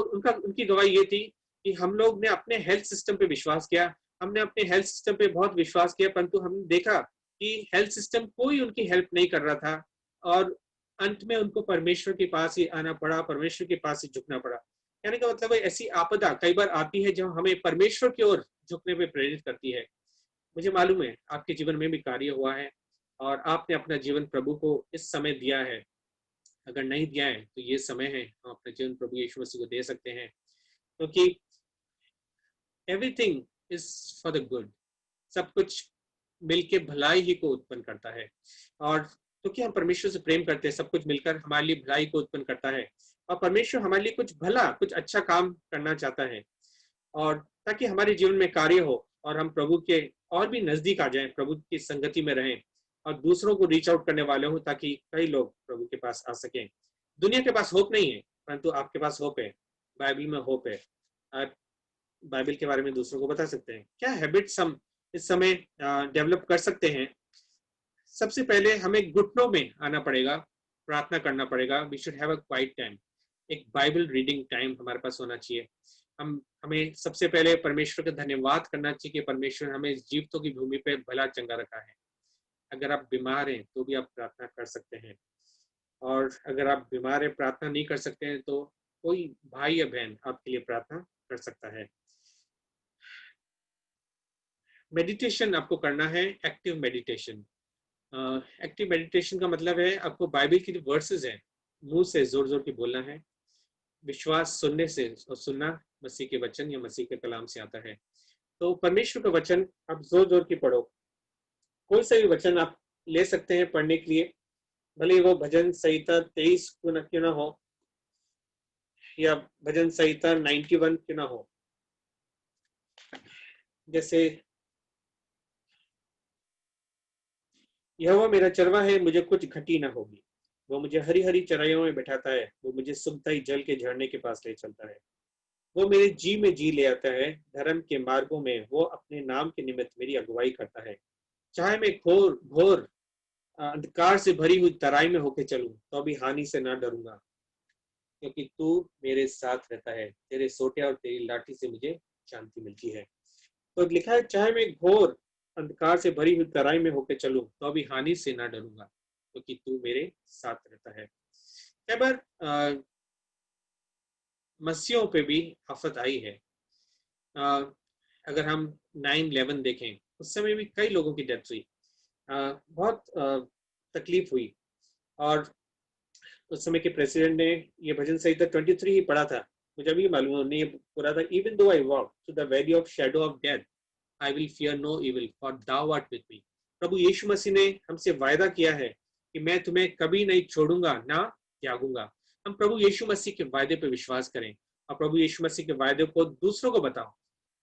उनकी गवाही ये थी कि हम लोग ने अपने हेल्थ सिस्टम पे विश्वास किया, हमने अपने हेल्थ सिस्टम पे बहुत विश्वास किया, परंतु हमने देखा कि हेल्थ सिस्टम कोई उनकी हेल्प नहीं कर रहा था और अंत में उनको परमेश्वर के पास ही आना पड़ा, परमेश्वर के पास ही झुकना पड़ा। कहने का मतलब है ऐसी आपदा कई बार आती है जो हमें परमेश्वर की ओर झुकने पे प्रेरित करती है। मुझे मालूम है आपके जीवन में भी कार्य हुआ है और आपने अपना जीवन प्रभु को इस समय दिया है। अगर नहीं दिया है तो ये समय है हम अपना जीवन प्रभु यीशु मसीह को दे सकते हैं, क्योंकि everything is for the good. सब कुछ मिलके भलाई ही को उत्पन्न करता है। और क्योंकि हम परमेश्वर से प्रेम करते हैं, सब कुछ मिलकर हमारे लिए भलाई को उत्पन्न करता है और परमेश्वर हमारे लिए कुछ भला, कुछ अच्छा काम करना चाहता है। और ताकि हमारे जीवन में कार्य हो और हम प्रभु के और भी नजदीक आ जाएं, प्रभु की संगति में रहें और दूसरों को रीच आउट करने वाले हो, ताकि कई लोग प्रभु के पास आ सकें। दुनिया के पास होप नहीं है, परंतु आपके पास होप है। बाइबल में होप है। आप बाइबल के बारे में दूसरों को बता सकते हैं। क्या हैबिट्स हम इस समय डेवलप कर सकते हैं? सबसे पहले हमें घुटनों में आना पड़ेगा, प्रार्थना करना पड़ेगा। We should have a quiet time, एक बाइबल रीडिंग टाइम हमारे पास होना चाहिए। हमें सबसे पहले परमेश्वर का धन्यवाद करना चाहिए कि परमेश्वर हमें इस जीवितों की भूमि पे भला चंगा रखा है। अगर आप बीमार हैं तो भी आप प्रार्थना कर सकते हैं, और अगर आप बीमार हैं, प्रार्थना नहीं कर सकते हैं, तो कोई भाई या बहन आपके लिए प्रार्थना कर सकता है। मेडिटेशन आपको करना है, एक्टिव मेडिटेशन। एक्टिव मेडिटेशन का मतलब है आपको बाइबल की जो वर्सेस हैं मुंह से जोर जोर के बोलना है। विश्वास सुनने से, और सुनना मसीह के वचन या मसीह के कलाम से आता है। तो परमेश्वर का वचन आप जोर जोर की पढ़ो। कोई सा भी वचन आप ले सकते हैं पढ़ने के लिए, भले वो भजन संहिता 23 क्यों ना हो या भजन संहिता 91 क्यों ना हो। जैसे यहोवा मेरा चरवा है, मुझे कुछ घटी ना होगी। वो मुझे हरी हरी चराइयों में बैठाता है, वो मुझे सुखदाई जल के झरने के पास ले चलता है। वो मेरे जी में जी ले आता है, धर्म के मार्गों में वो अपने नाम के निमित्त मेरी अगुवाई करता है। चाहे मैं घोर घोर अंधकार से भरी हुई तराई में होके चलूं तो भी हानि से ना डरूंगा, क्योंकि तू मेरे साथ रहता है, तेरे सोटे और तेरी लाठी से मुझे शांति मिलती है। तो लिखा है, चाहे मैं घोर अंधकार से भरी हुई तराई में होके चलूं तो भी हानि से ना डरूंगा, क्योंकि तू मेरे साथ रहता है। कई बार मसीहों पे भी आफत आई है। अगर हम 9/11 देखें, उस समय भी कई लोगों की डेथ हुई, बहुत तकलीफ हुई। और उस समय के प्रेसिडेंट ने ये भजन संहिता 23 ही पढ़ा था। मुझे अभी मालूम नहीं पूरा था। Even though I walk to the valley of shadow of death, I will fear no evil, for thou art with me. प्रभु यीशु मसीह ने हमसे वायदा किया है कि मैं तुम्हें कभी नहीं छोड़ूंगा ना त्यागूंगा। हम प्रभु यीशु मसीह के वायदे पर विश्वास करें और प्रभु यीशु मसीह के वायदे को दूसरों को बताओ।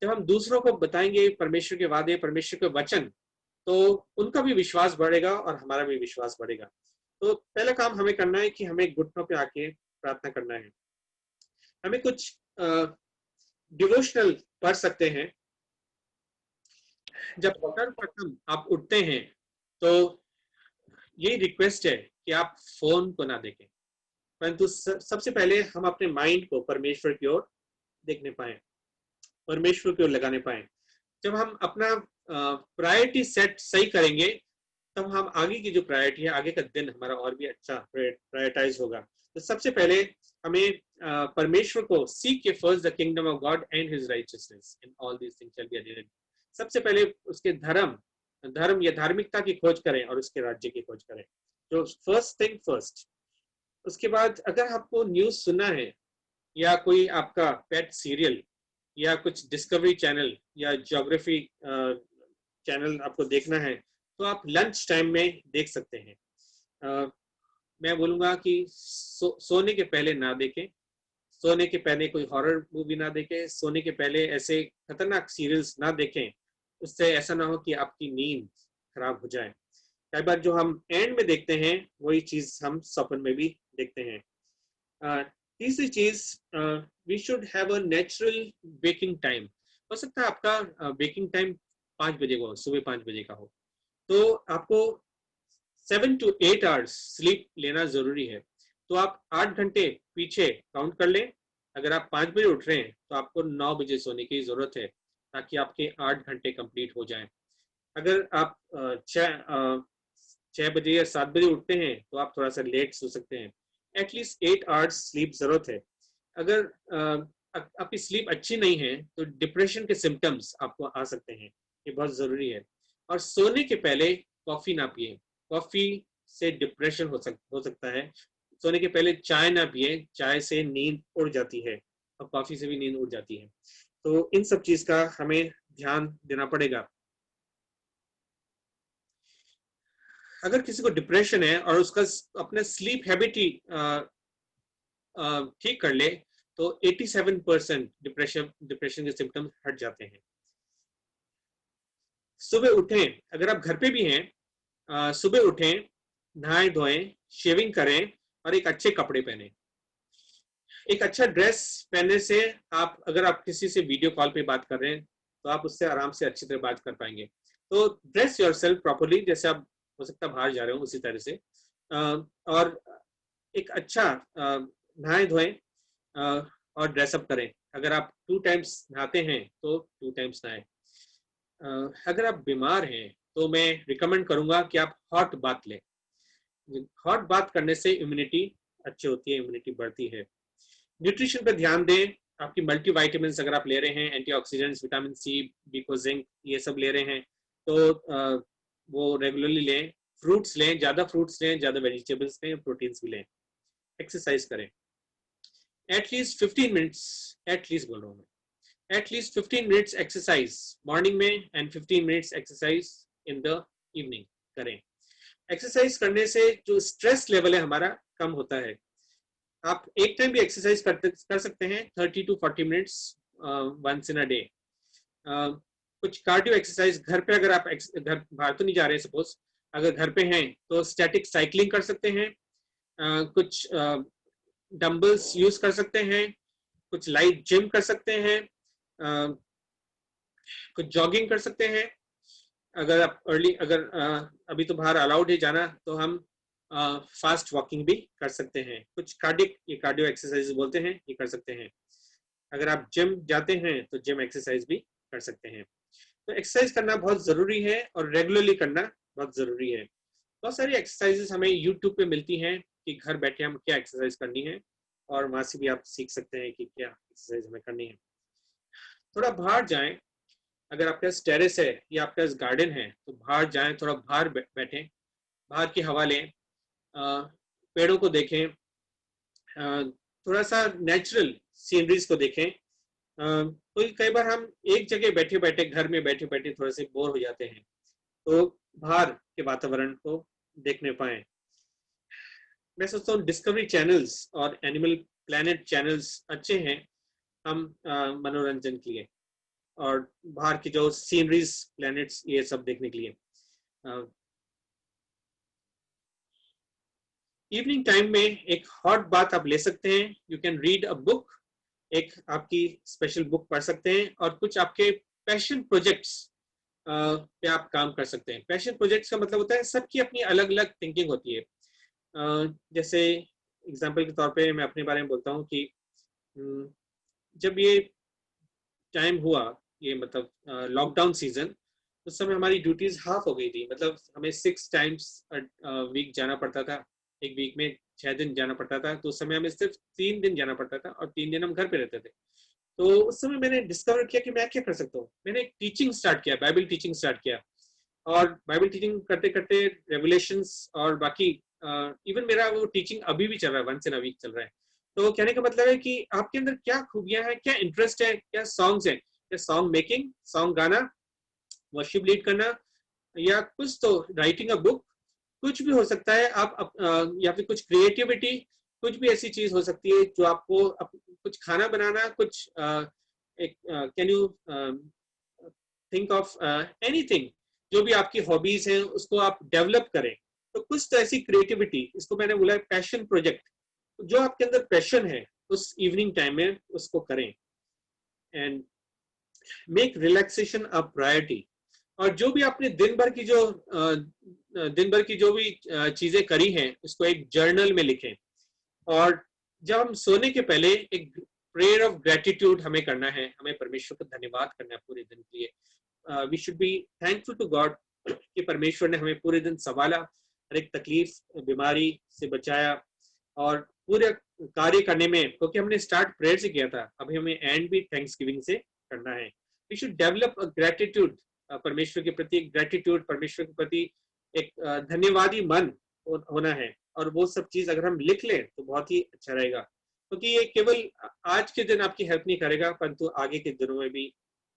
जब हम दूसरों को बताएंगे परमेश्वर के वादे, परमेश्वर के वचन, तो उनका भी विश्वास बढ़ेगा और हमारा भी विश्वास बढ़ेगा। तो पहला काम हमें करना है कि हमें घुटनों पे आके प्रार्थना करना है। हमें कुछ डिवोशनल पढ़ सकते हैं। जब सर्वप्रथम आप उठते हैं तो यही रिक्वेस्ट है कि आप फोन को ना देखें, परंतु सबसे पहले हम अपने माइंड को परमेश्वर की ओर देखने पाए, परमेश्वर की ओर लगाने पाए। जब हम अपना प्रायोरिटी सेट सही करेंगे, तब हम आगे की जो प्रायोरिटी है, आगे का दिन हमारा और भी अच्छा प्रायोरिटाइज होगा। तो सबसे पहले हमें परमेश्वर को सीक के first the kingdom of God and his righteousness and all these things shall be added. सबसे पहले उसके धर्म या धार्मिकता की खोज करें और उसके राज्य की खोज करें। तो फर्स्ट थिंग फर्स्ट। उसके बाद अगर आपको न्यूज सुनना है या कोई आपका पेट सीरियल या कुछ डिस्कवरी चैनल या ज्योग्राफी चैनल आपको देखना है तो आप लंच टाइम में देख सकते हैं। मैं बोलूँगा कि सोने के पहले ना देखें, सोने के पहले कोई हॉरर मूवी ना देखें, सोने के पहले ऐसे खतरनाक सीरियल्स ना देखें, उससे ऐसा ना हो कि आपकी नींद खराब हो जाए। कई बार जो हम एंड में देखते हैं वही चीज हम सपन में भी देखते हैं। तीसरी चीज, we should have a natural waking time. हो सकता है आपका वेकिंग टाइम 5 बजे का हो, सुबह 5 बजे का हो, तो आपको 7 to 8 आवर्स स्लीप लेना जरूरी है। तो आप 8 घंटे पीछे काउंट कर लें। अगर आप 5 बजे उठ रहे हैं तो आपको 9 बजे सोने की जरूरत है, ताकि आपके 8 घंटे कंप्लीट हो जाएं। अगर आप 6 बजे या 7 बजे उठते हैं तो आप थोड़ा सा लेट सो सकते हैं। एटलीस्ट 8 आवर्स स्लीप जरूरत है। अगर आपकी स्लीप अच्छी नहीं है तो डिप्रेशन के सिम्टम्स आपको आ सकते हैं, ये बहुत जरूरी है। और सोने के पहले कॉफी ना पिए, कॉफी से डिप्रेशन हो सकता है। सोने के पहले चाय ना पिए, चाय से नींद उड़ जाती है और कॉफी से भी नींद उड़ जाती है। तो इन सब चीज का हमें ध्यान देना पड़ेगा। अगर किसी को डिप्रेशन है और उसका अपना स्लीप हैबिट ही ठीक कर ले तो 87% डिप्रेशन के सिम्टम्स हट जाते हैं। सुबह उठें, अगर आप घर पे भी हैं, सुबह उठें, नहाएं धोएं, शेविंग करें और एक अच्छे कपड़े पहने। एक अच्छा ड्रेस पहनने से अगर आप किसी से वीडियो कॉल पे बात कर रहे हैं तो आप उससे आराम से अच्छी तरह बात कर पाएंगे। तो ड्रेस योरसेल्फ प्रॉपर्ली, जैसे आप हो सकता है बाहर जा रहे हो उसी तरह से। और एक अच्छा नहाए धोएं और ड्रेसअप करें। अगर आप 2 टाइम्स नहाते हैं तो 2 टाइम्स नहाएं। अगर आप बीमार हैं तो मैं रिकमेंड करूंगा कि आप हॉट बाथ लें। हॉट बाथ करने से इम्यूनिटी अच्छी होती है, इम्यूनिटी बढ़ती है। न्यूट्रिशन पर ध्यान दें। आपकी मल्टीविटामिन अगर आप ले रहे हैं, एंटीऑक्सीडेंट्स, विटामिन सी, बी को जिंक, ये सब ले रहे हैं तो वो रेगुलरली लें। फ्रूट्स लें, ज़्यादा फ्रूट्स लें, ज़्यादा वेजिटेबल्स लें, प्रोटीन्स भी लें। एक्सरसाइज करें एटलीस्ट 15 मिनट्स, एटलीस्ट बोल रहा हूँ मैं, एटलीस्ट 15 मिनट्स एक्सरसाइज मॉर्निंग में and 15 minutes exercise in the evening करें। एक्सरसाइज करने से जो स्ट्रेस लेवल है हमारा कम होता है। आप एक टाइम भी एक्सरसाइज कर सकते हैं, 30 to 40 minutes once in a day. कुछ कार्डियो एक्सरसाइज घर पे, अगर आप घर बाहर तो नहीं जा रहे हैं सपोज, अगर घर पे हैं तो स्टैटिक साइकिलिंग कर सकते हैं, कुछ डंबल्स यूज कर सकते हैं, कुछ लाइट जिम कर सकते हैं, कुछ जॉगिंग कर सकते हैं। अगर आप अगर अभी तो बाहर अलाउड है जाना तो हम फास्ट वॉकिंग भी कर सकते हैं। कुछ कार्डियो एक्सरसाइज बोलते हैं, ये कर सकते हैं। अगर आप जिम जाते हैं तो जिम एक्सरसाइज भी कर सकते हैं। तो एक्सरसाइज करना बहुत जरूरी है और रेगुलरली करना बहुत जरूरी है। बहुत सारी एक्सरसाइजेस हमें यूट्यूब पे मिलती हैं कि घर बैठे हम क्या एक्सरसाइज करनी है, और वहां से भी आप सीख सकते हैं कि क्या एक्सरसाइज हमें करनी है। थोड़ा बाहर जाएं, अगर आपके पास टेरेस है या आपके पास गार्डन है तो बाहर जाएं, थोड़ा बाहर बैठें, बाहर की हवा लें, पेड़ों को देखें, थोड़ा सा नेचुरल सीनरीज को देखें। तो कई बार हम एक जगह बैठे बैठे, घर में बैठे बैठे थोड़े से बोर हो जाते हैं, तो बाहर के वातावरण को देखने पाए। मैं सोचता हूँ डिस्कवरी चैनल्स और एनिमल प्लेनेट चैनल्स अच्छे हैं हम मनोरंजन के लिए, और बाहर की जो सीनरीज, प्लैनेट्स, ये सब देखने के लिए। इवनिंग टाइम में एक हॉट बात आप ले सकते हैं। You can read a book, एक आपकी स्पेशल बुक पढ़ सकते हैं, और कुछ आपके पैशन प्रोजेक्ट्स पे आप काम कर सकते हैं। पैशन प्रोजेक्ट्स का मतलब होता है सबकी अपनी अलग अलग थिंकिंग होती है। जैसे एग्जांपल के तौर पे मैं अपने बारे में बोलता हूँ कि जब ये टाइम हुआ, ये मतलब लॉकडाउन सीजन, उस समय हमारी ड्यूटीज हाफ हो गई थी। मतलब हमें 6 टाइम्स वीक जाना पड़ता था, एक वीक में 6 दिन जाना पड़ता था। तो उस समय हमें सिर्फ 3 दिन जाना पड़ता था और 3 दिन हम घर पे रहते थे। तो उस समय मैंने डिस्कवर किया कि मैं क्या कर सकता हूँ। मैंने एक टीचिंग स्टार्ट किया, बाइबल टीचिंग स्टार्ट किया, और बाइबल टीचिंग करते करते रेवलेशंस और बाकी इवन मेरा वो टीचिंग अभी भी चल रहा है, वंस इन अ वीक चल रहा है। तो कहने का मतलब है कि आपके अंदर क्या खूबियां हैं, क्या इंटरेस्ट है, क्या सॉन्ग्स हैं, क्या सॉन्ग मेकिंग, सॉन्ग गाना, वर्शिप लीड करना, या कुछ तो राइटिंग अ बुक, कुछ भी हो सकता है। या फिर कुछ क्रिएटिविटी, कुछ भी ऐसी चीज हो सकती है जो आपको कुछ खाना बनाना, कुछ एक can you think of anything, जो भी आपकी हॉबीज हैं उसको आप डेवलप करें। तो कुछ तो ऐसी क्रिएटिविटी, इसको मैंने बोला है पैशन प्रोजेक्ट, जो आपके अंदर पैशन है उस इवनिंग टाइम में उसको करें। And make relaxation a priority. और जो भी आपने दिन भर की जो भी चीजें करी हैं उसको एक जर्नल में लिखें। और जब हम सोने के पहले एक प्रेयर ऑफ ग्रेटिट्यूड हमें करना है, हमें परमेश्वर को धन्यवाद करना है पूरे दिन के लिए। We should be thankful to God कि परमेश्वर ने हमें पूरे दिन संभाला, हर एक तकलीफ बीमारी से बचाया, और पूरे कार्य करने में, क्योंकि हमने स्टार्ट प्रेयर से किया था, अभी हमें एंड भी थैंक्सगिविंग से करना है। We should develop a gratitude, परमेश्वर के प्रति ग्रेटिट्यूड, परमेश्वर के प्रति एक धन्यवादी मन होना है। और वो सब चीज अगर हम लिख लें तो बहुत ही अच्छा रहेगा, क्योंकि ये केवल आज के दिन आपकी हेल्प नहीं करेगा, परंतु आगे के दिनों में भी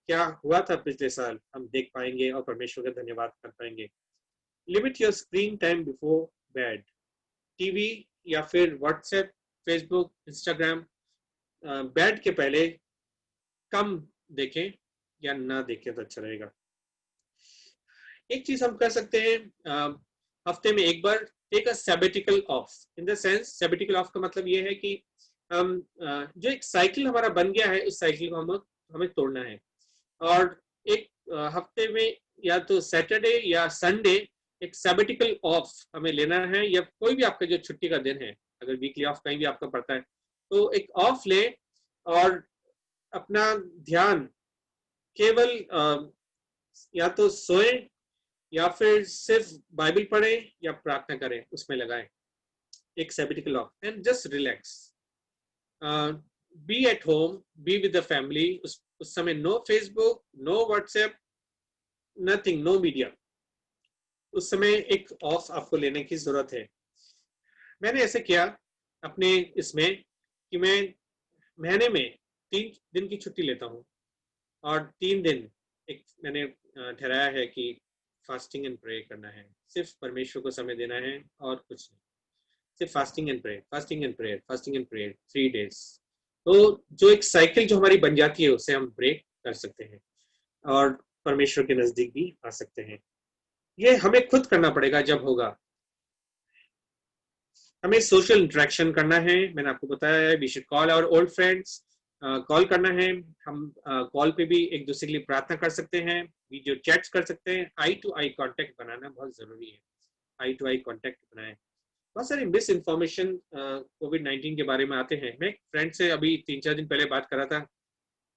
क्या हुआ था पिछले साल हम देख पाएंगे और परमेश्वर का धन्यवाद कर पाएंगे। Limit your screen time before bed. TV या फिर व्हाट्सएप, फेसबुक, इंस्टाग्राम बेड के पहले कम देखें या ना देखें तो अच्छा रहेगा। एक चीज हम कर सकते हैं, हफ्ते में एक बार take a sabbatical off. In the sense sabbatical off का मतलब ये है कि हम जो एक साइकिल हमारा बन गया है उस साइकिल को हमें तोड़ना है। और एक हफ्ते में या तो सैटरडे या संडे एक सैबेटिकल ऑफ हमें लेना है, या कोई भी आपका जो छुट्टी का दिन है, अगर वीकली ऑफ कहीं भी आपका पड़ता है तो एक ऑफ ले, और अपना ध्यान केवल या तो सोए या फिर सिर्फ बाइबल पढ़े या प्रार्थना करें, उसमें लगाएं एक sabbatical off, and just relax. Be at home, be with the family. उस समय no Facebook, no WhatsApp, nothing, no media. उस समय एक ऑफ आपको लेने की जरूरत है। मैंने ऐसे किया अपने इसमें कि मैं महीने में 3 दिन की छुट्टी लेता हूँ, और 3 दिन एक मैंने ठहराया है कि फास्टिंग एंड प्रे करना है, सिर्फ परमेश्वर को समय देना है और कुछ नहीं, सिर्फ fasting and pray, fasting and prayer, fasting and prayer 3 days. तो जो एक साइकिल जो हमारी बन जाती है उससे हम ब्रेक कर सकते हैं और परमेश्वर के नजदीक भी आ सकते हैं। ये हमें खुद करना पड़ेगा जब होगा। हमें सोशल इंटरेक्शन करना है, मैंने आपको बताया है, we should call our old friends. Call करना है, हम कॉल पे भी एक दूसरे के लिए प्रार्थना कर सकते हैं, वीडियो चैट्स कर सकते हैं। आई टू आई कांटेक्ट बनाना बहुत जरूरी है, आई टू आई कांटेक्ट बनाएं। बहुत सारी मिस इन्फॉर्मेशन कोविड-19 के बारे में आते हैं। मैं एक फ्रेंड से अभी 3-4 दिन पहले बात कर रहा था,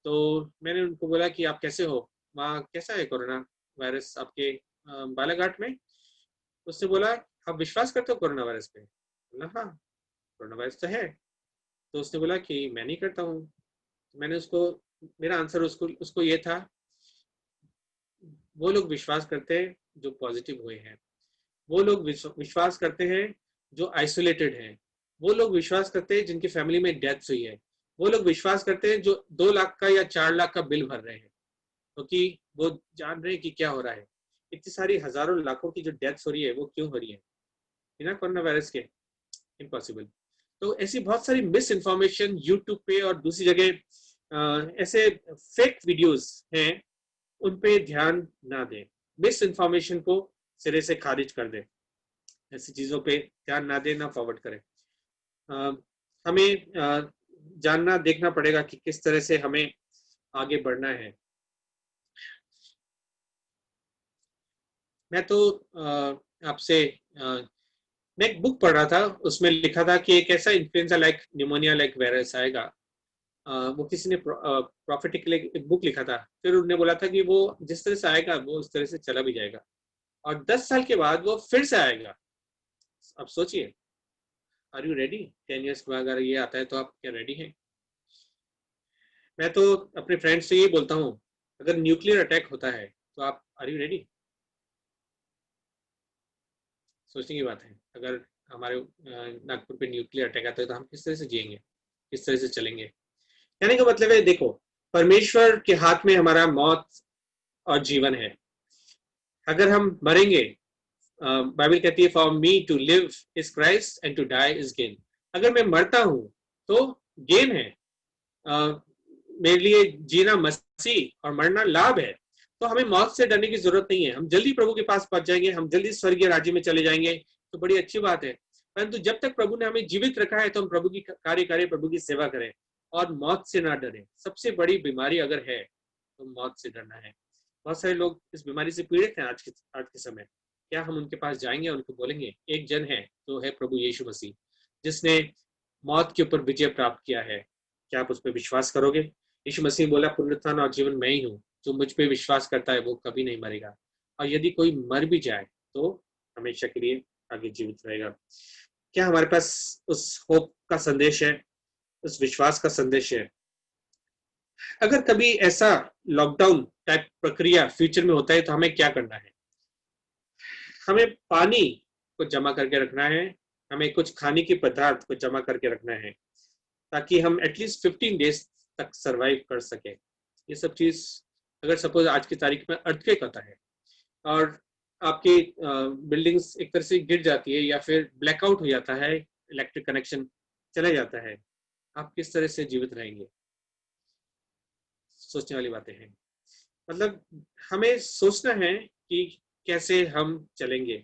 तो मैंने उनको बोला कि आप कैसे हो, वहाँ कैसा है कोरोना वायरस आपके बालाघाट में। उसने बोला आप विश्वास करते हो कोरोना वायरस पे? बोला हाँ, कोरोना वायरस तो है। तो उसने बोला कि मैं नहीं करता हूँ। तो मैंने उसको, मेरा आंसर उसको ये था, वो लोग विश्वास करते हैं जो पॉजिटिव हुए हैं, वो लोग विश्वास करते हैं जो आइसोलेटेड हैं, वो लोग विश्वास करते हैं जिनकी फैमिली में डेथ हुई है, वो लोग विश्वास करते हैं जो 2 लाख का या 4 लाख का बिल भर रहे हैं, क्योंकि वो जान रहे हैं कि क्या हो रहा है। इतनी सारी हजारों लाखों की जो डेथ्स हो रही है वो क्यों हो रही है बिना कोरोना वायरस के? इम्पॉसिबल। तो ऐसी बहुत सारी मिस इन्फॉर्मेशन यूट्यूब पे और दूसरी जगह ऐसे फेक वीडियोस हैं, उन पे ध्यान ना दें। मिस इन्फॉर्मेशन को सिरे से खारिज कर दें, ऐसी चीजों पे ध्यान ना दें, ना फॉरवर्ड करें। हमें जानना देखना पड़ेगा कि किस तरह से हमें आगे बढ़ना है। मैं तो आपसे मैं एक बुक पढ़ रहा था, उसमें लिखा था कि एक ऐसा influenza like pneumonia like virus आएगा। वो किसी ने प्रॉफिटिकली एक बुक लिखा था, फिर उन्होंने बोला था कि वो जिस तरह से आएगा वो उस तरह से चला भी जाएगा, और 10 साल के बाद वो फिर से आएगा। अब सोचिए, आर यू रेडी? 10 ईयर्स के बाद अगर ये आता है तो आप क्या रेडी हैं? मैं तो अपने फ्रेंड्स से ये बोलता हूँ, अगर न्यूक्लियर अटैक होता है तो आप आर यू रेडी? सोचने की बात है, अगर हमारे नागपुर पे न्यूक्लियर अटैक आता है तो हम किस तरह से जिएंगे, किस तरह से चलेंगे? कहने का मतलब है, देखो, परमेश्वर के हाथ में हमारा मौत और जीवन है। अगर हम मरेंगे, बाइबल कहती है for me to live is Christ and to die is gain. अगर मैं मरता हूं तो गेन है, मेरे लिए जीना मसीह और मरना लाभ है। तो हमें मौत से डरने की जरूरत नहीं है। हम जल्दी प्रभु के पास पहुंच जाएंगे, हम जल्दी स्वर्गीय राज्य में चले जाएंगे, तो बड़ी अच्छी बात है। परंतु जब तक प्रभु ने हमें जीवित रखा है तो हम प्रभु की कार्य करें, प्रभु की सेवा करें और मौत से ना डरें। सबसे बड़ी बीमारी अगर है तो मौत से डरना है। बहुत सारे लोग इस बीमारी से पीड़ित हैं आज के समय। क्या हम उनके पास जाएंगे, उनको बोलेंगे? एक जन है, तो है प्रभु यीशु मसीह, जिसने मौत के ऊपर विजय प्राप्त किया है। क्या आप उस पर विश्वास करोगे? यीशु मसीह बोला, पुनरुत्थान और जीवन मैं ही हूँ, जो मुझ पे विश्वास करता है वो कभी नहीं मरेगा, और यदि कोई मर भी जाए तो हमेशा के लिए आगे जीवित रहेगा। क्या हमारे पास उस होप का संदेश है, उस विश्वास का संदेश है? अगर कभी ऐसा लॉकडाउन टाइप प्रक्रिया फ्यूचर में होता है तो हमें क्या करना है? हमें पानी को जमा करके रखना है, हमें कुछ खाने के पदार्थ को जमा करके रखना है, ताकि हम एटलीस्ट 15 डेज तक सरवाइव कर सके। ये सब चीज, अगर सपोज आज की तारीख में अर्थक्वेक होता है और आपकी बिल्डिंग्स एक तरह से गिर जाती है या फिर ब्लैकआउट हो जाता है, इलेक्ट्रिक कनेक्शन चला जाता है, आप किस तरह से जीवित रहेंगे? सोचने वाली बातें हैं। मतलब हमें सोचना है कि कैसे हम चलेंगे।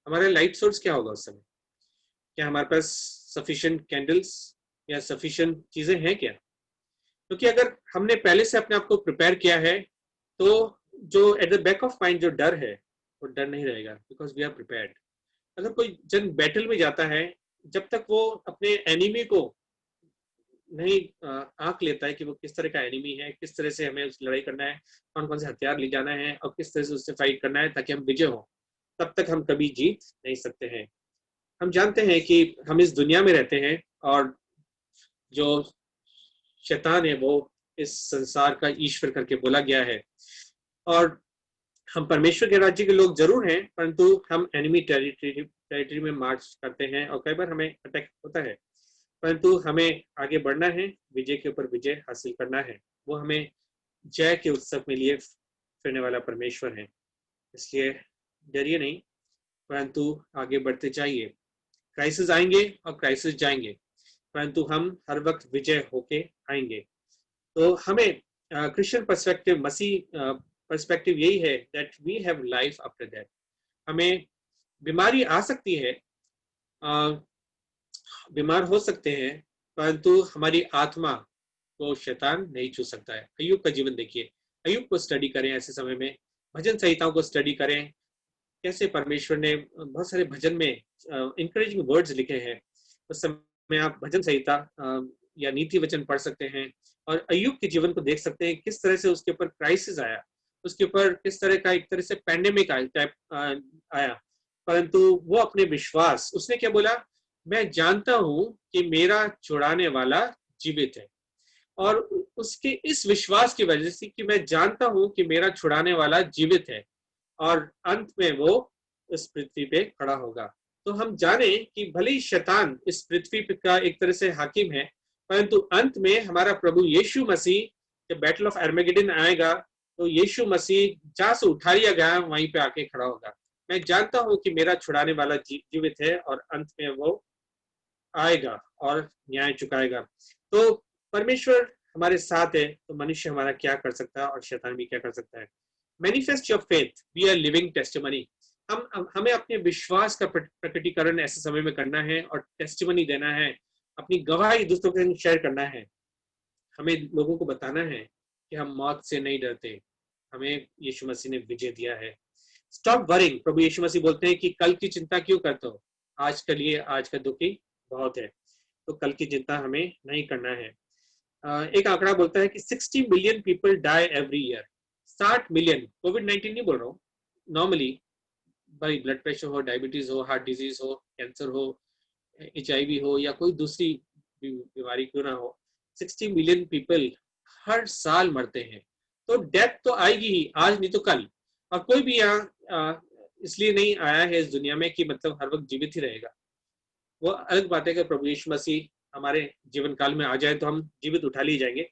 हमारा लाइट सोर्स क्या होगा उस समय? क्या हमारे पास सफिशिएंट कैंडल्स या सफिशिएंट चीजें हैं क्या? क्योंकि अगर हमने पहले से अपने आप को प्रिपेयर किया है तो जो at the back of mind जो डर है वो डर नहीं रहेगा, बिकॉज वी आर प्रिपेयर्ड। अगर कोई जन बैटल में जाता है, जब तक वो अपने एनिमी को नहीं आंक लेता है कि वो किस तरह का एनिमी है, किस तरह से हमें उसकी लड़ाई करना है, कौन कौन से हथियार ले जाना है और किस तरह से उससे फाइट करना है ताकि हम विजय हो, तब तक हम कभी जीत नहीं सकते हैं। हम जानते हैं कि हम इस दुनिया में रहते हैं और जो शैतान है वो इस संसार का ईश्वर करके बोला गया है, और हम परमेश्वर के राज्य के लोग जरूर हैं, परंतु हम एनिमी टेरिटरी में मार्च करते हैं और कई बार हमें अटैक होता है। परंतु हमें आगे बढ़ना है, विजय के ऊपर विजय हासिल करना है। वो हमें जय के उत्सव में लिए फिरने वाला परमेश्वर है। इसलिए डरिए नहीं, परंतु आगे बढ़ते जाइए। क्राइसिस आएंगे और क्राइसिस जाएंगे, परंतु हम हर वक्त विजय होके आएंगे। तो हमें क्रिश्चियन पर्सपेक्टिव, मसीह पर्सपेक्टिव यही है that we have life after that. हमें बीमारी आ सकती है, बीमार हो सकते हैं, परंतु हमारी आत्मा को शैतान नहीं छू सकता है। अय्यूब का जीवन देखिए, अय्यूब को स्टडी करें ऐसे समय में, भजन संहिताओं को स्टडी करें, कैसे परमेश्वर ने बहुत सारे भजन में इंकरेजिंग वर्ड्स लिखे हैं। उस समय आप भजन संहिता या नीति वचन पढ़ सकते हैं और अय्यूब के जीवन को देख सकते हैं, किस तरह से उसके ऊपर क्राइसिस आया, उसके ऊपर किस तरह का एक तरह से पैंडेमिक आया, परंतु वो अपने विश्वास, उसने क्या बोला? मैं जानता हूं कि मेरा छुड़ाने वाला जीवित है। और उसके इस विश्वास की वजह से कि मैं जानता हूं कि मेरा छुड़ाने वाला जीवित है और अंत में वो इस पृथ्वी पे खड़ा होगा। तो हम जाने कि भले ही शैतान इस पृथ्वी का एक तरह से हाकिम है, परंतु अंत में हमारा प्रभु यीशु मसीह, जब बैटल ऑफ आर्मेगेडन आएगा तो यीशु मसीह जहां से उठा लिया गया वहीं पे आके खड़ा होगा। मैं जानता हूं कि मेरा छुड़ाने वाला जीवित है और अंत में वो आएगा और न्याय चुकाएगा। तो परमेश्वर हमारे साथ है, तो मनुष्य हमारा क्या कर सकता है और शैतान भी क्या कर सकता है? Manifest your faith, be a living testimony. हमें अपने विश्वास का प्रकटीकरण ऐसे समय में करना है और टेस्टिमनी देना है, अपनी गवाही दूसरों के साथ शेयर करना है। हमें लोगों को बताना है कि हम मौत से नहीं डरते, हमें यीशु मसीह ने विजय दिया है। Stop worrying. प्रभु यीशु मसीह बोलते हैं कि कल की चिंता क्यों करते हो, आज के लिए आज का दुखी बहुत है। तो कल की चिंता हमें नहीं करना है। एक आंकड़ा बोलता है कि 60 million people die every year. 60 million, कोविड-19 नहीं बोल रहा हूँ, नॉर्मली भाई ब्लड प्रेशर हो, डायबिटीज हो, हार्ट डिजीज हो, कैंसर हो, HIV हो या कोई दूसरी बीमारी क्यों ना हो, 60 मिलियन पीपल हर साल मरते हैं। तो डेथ तो आएगी ही, आज नहीं तो कल। और कोई भी यहाँ इसलिए नहीं आया है इस दुनिया में कि मतलब हर वक्त जीवित ही रहेगा। वो अलग बात है कि प्रभु यीशु मसीह हमारे जीवन काल में आ जाए तो हम जीवित उठा लिए जाएंगे,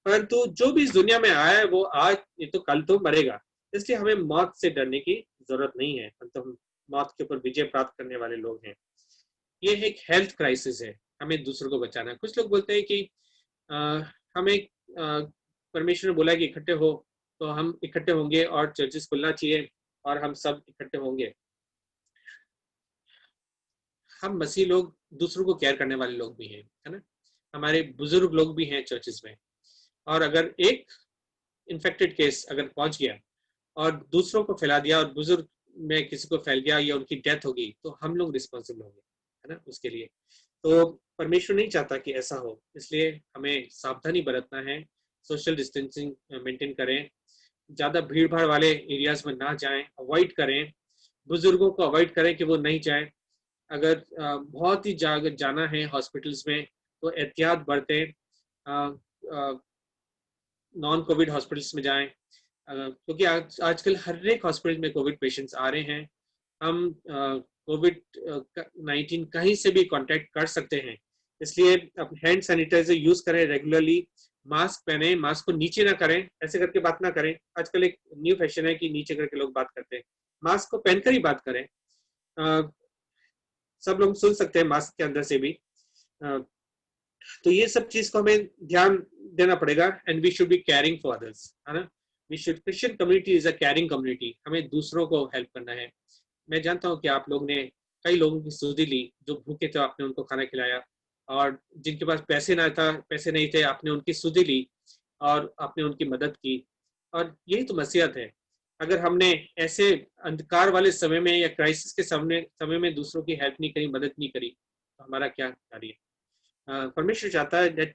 परंतु जो भी इस दुनिया में आया है वो आज नहीं तो कल तो मरेगा। इसलिए हमें मौत से डरने की जरूरत नहीं है, तो हम मौत के ऊपर विजय प्राप्त करने वाले लोग हैं। ये एक हेल्थ क्राइसिस है, हमें दूसरों को बचाना है। कुछ लोग बोलते हैं कि हमें परमेश्वर ने बोला है कि इकट्ठे हो, तो हम इकट्ठे होंगे और चर्चेस खुलना चाहिए और हम सब इकट्ठे होंगे। हम मसीह लोग दूसरों को केयर करने वाले लोग भी हैं, है ना। हमारे बुजुर्ग लोग भी हैं चर्चेस में, और अगर एक इन्फेक्टेड केस अगर पहुंच गया और दूसरों को फैला दिया और बुजुर्ग में किसी को फैल गया या उनकी डेथ हो गई, तो हम लोग रिस्पॉन्सिबल होंगे, है ना, उसके लिए। तो परमेश्वर नहीं चाहता कि ऐसा हो, इसलिए हमें सावधानी बरतना है। सोशल डिस्टेंसिंग मेंटेन करें, ज्यादा भीड़ भाड़ वाले एरियाज में ना जाएं, अवॉइड करें। बुजुर्गों को अवॉइड करें कि वो नहीं जाएं। अगर बहुत ही जाना है हॉस्पिटल्स में, तो एहतियात बरतें, नॉन कोविड हॉस्पिटल्स में जाएं, क्योंकि आजकल हर एक हॉस्पिटल में कोविड पेशेंट्स आ रहे हैं। हम कोविड 19 कहीं से भी कांटेक्ट कर सकते हैं, इसलिए हैंड सैनिटाइजर यूज करें रेगुलरली। मास्क पहने, मास्क को नीचे ना करें, ऐसे करके बात ना करें। आजकल एक न्यू फैशन है कि नीचे करके लोग बात करते हैं, मास्क को पहनकर ही बात करें। सब लोग सुन सकते हैं मास्क के अंदर से भी। तो ये सब चीज को हमें ध्यान देना पड़ेगा। And we should be caring for others, है ना। We should, Christian community is a caring community, हमें दूसरों को हेल्प करना है। मैं जानता हूँ कि आप लोग ने कई लोगों की सुधि ली, जो भूखे थे आपने उनको खाना खिलाया, और जिनके पास पैसे नहीं थे आपने उनकी सुधि ली और आपने उनकी मदद की। और यही तो मसीहत है। अगर हमने ऐसे अंधकार वाले समय में या क्राइसिस के समय में दूसरों की हेल्प नहीं करी, मदद नहीं करी, तो हमारा क्या कार्य। परमेश्वर चाहता है that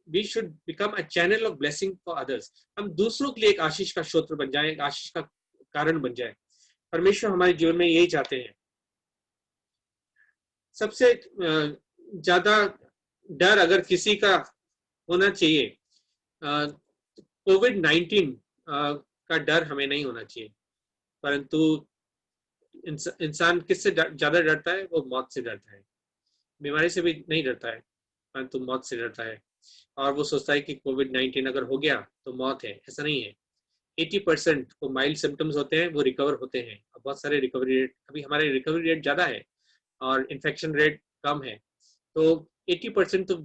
we should become a channel of blessing for others। हम दूसरों के लिए एक आशीष का स्रोत बन जाए, एक आशीष का कारण बन जाए। परमेश्वर हमारे जीवन में यही चाहते हैं। सबसे ज्यादा डर अगर किसी का होना चाहिए, कोविड 19 का डर हमें नहीं होना चाहिए, परंतु इंसान किससे ज्यादा डरता है? वो मौत से डरता है। बीमारी से भी नहीं डरता है, परंतु मौत से डरता है। और वो सोचता है कि कोविड 19 अगर हो गया तो मौत है। ऐसा नहीं है। 80% को माइल्ड सिम्टम्स होते हैं, वो रिकवर होते हैं। बहुत सारे रिकवरी रेट, अभी हमारे रिकवरी रेट ज्यादा है और इन्फेक्शन रेट कम है। तो 80% तो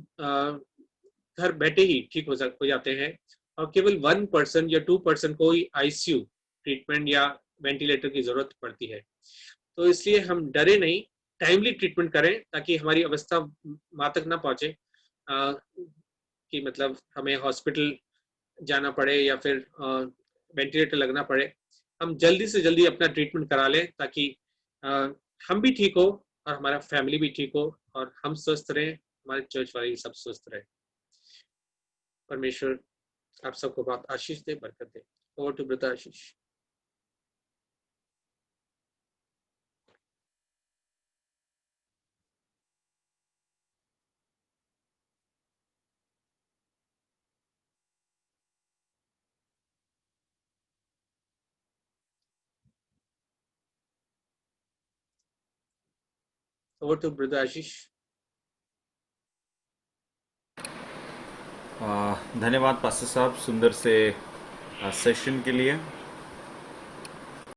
घर बैठे ही ठीक हो जाते हैं, और केवल 1% या 2% को ही आईसीयू ट्रीटमेंट या वेंटिलेटर की जरूरत पड़ती है। तो इसलिए हम डरे नहीं, टाइमली ट्रीटमेंट करें ताकि हमारी अवस्था वहां तक ना पहुंचे कि मतलब हमें हॉस्पिटल जाना पड़े या फिर वेंटिलेटर लगना पड़े। हम जल्दी से जल्दी अपना ट्रीटमेंट करा लें ताकि हम भी ठीक हो और हमारा फैमिली भी ठीक हो और हम स्वस्थ रहें, हमारे चर्च वाले सब स्वस्थ रहे। परमेश्वर आप सबको बहुत आशीष दे, बरकत दे। Over to brother Ashish. Over to brother Ashish. धन्यवाद पास्टर साहब सुंदर से सेशन के लिए।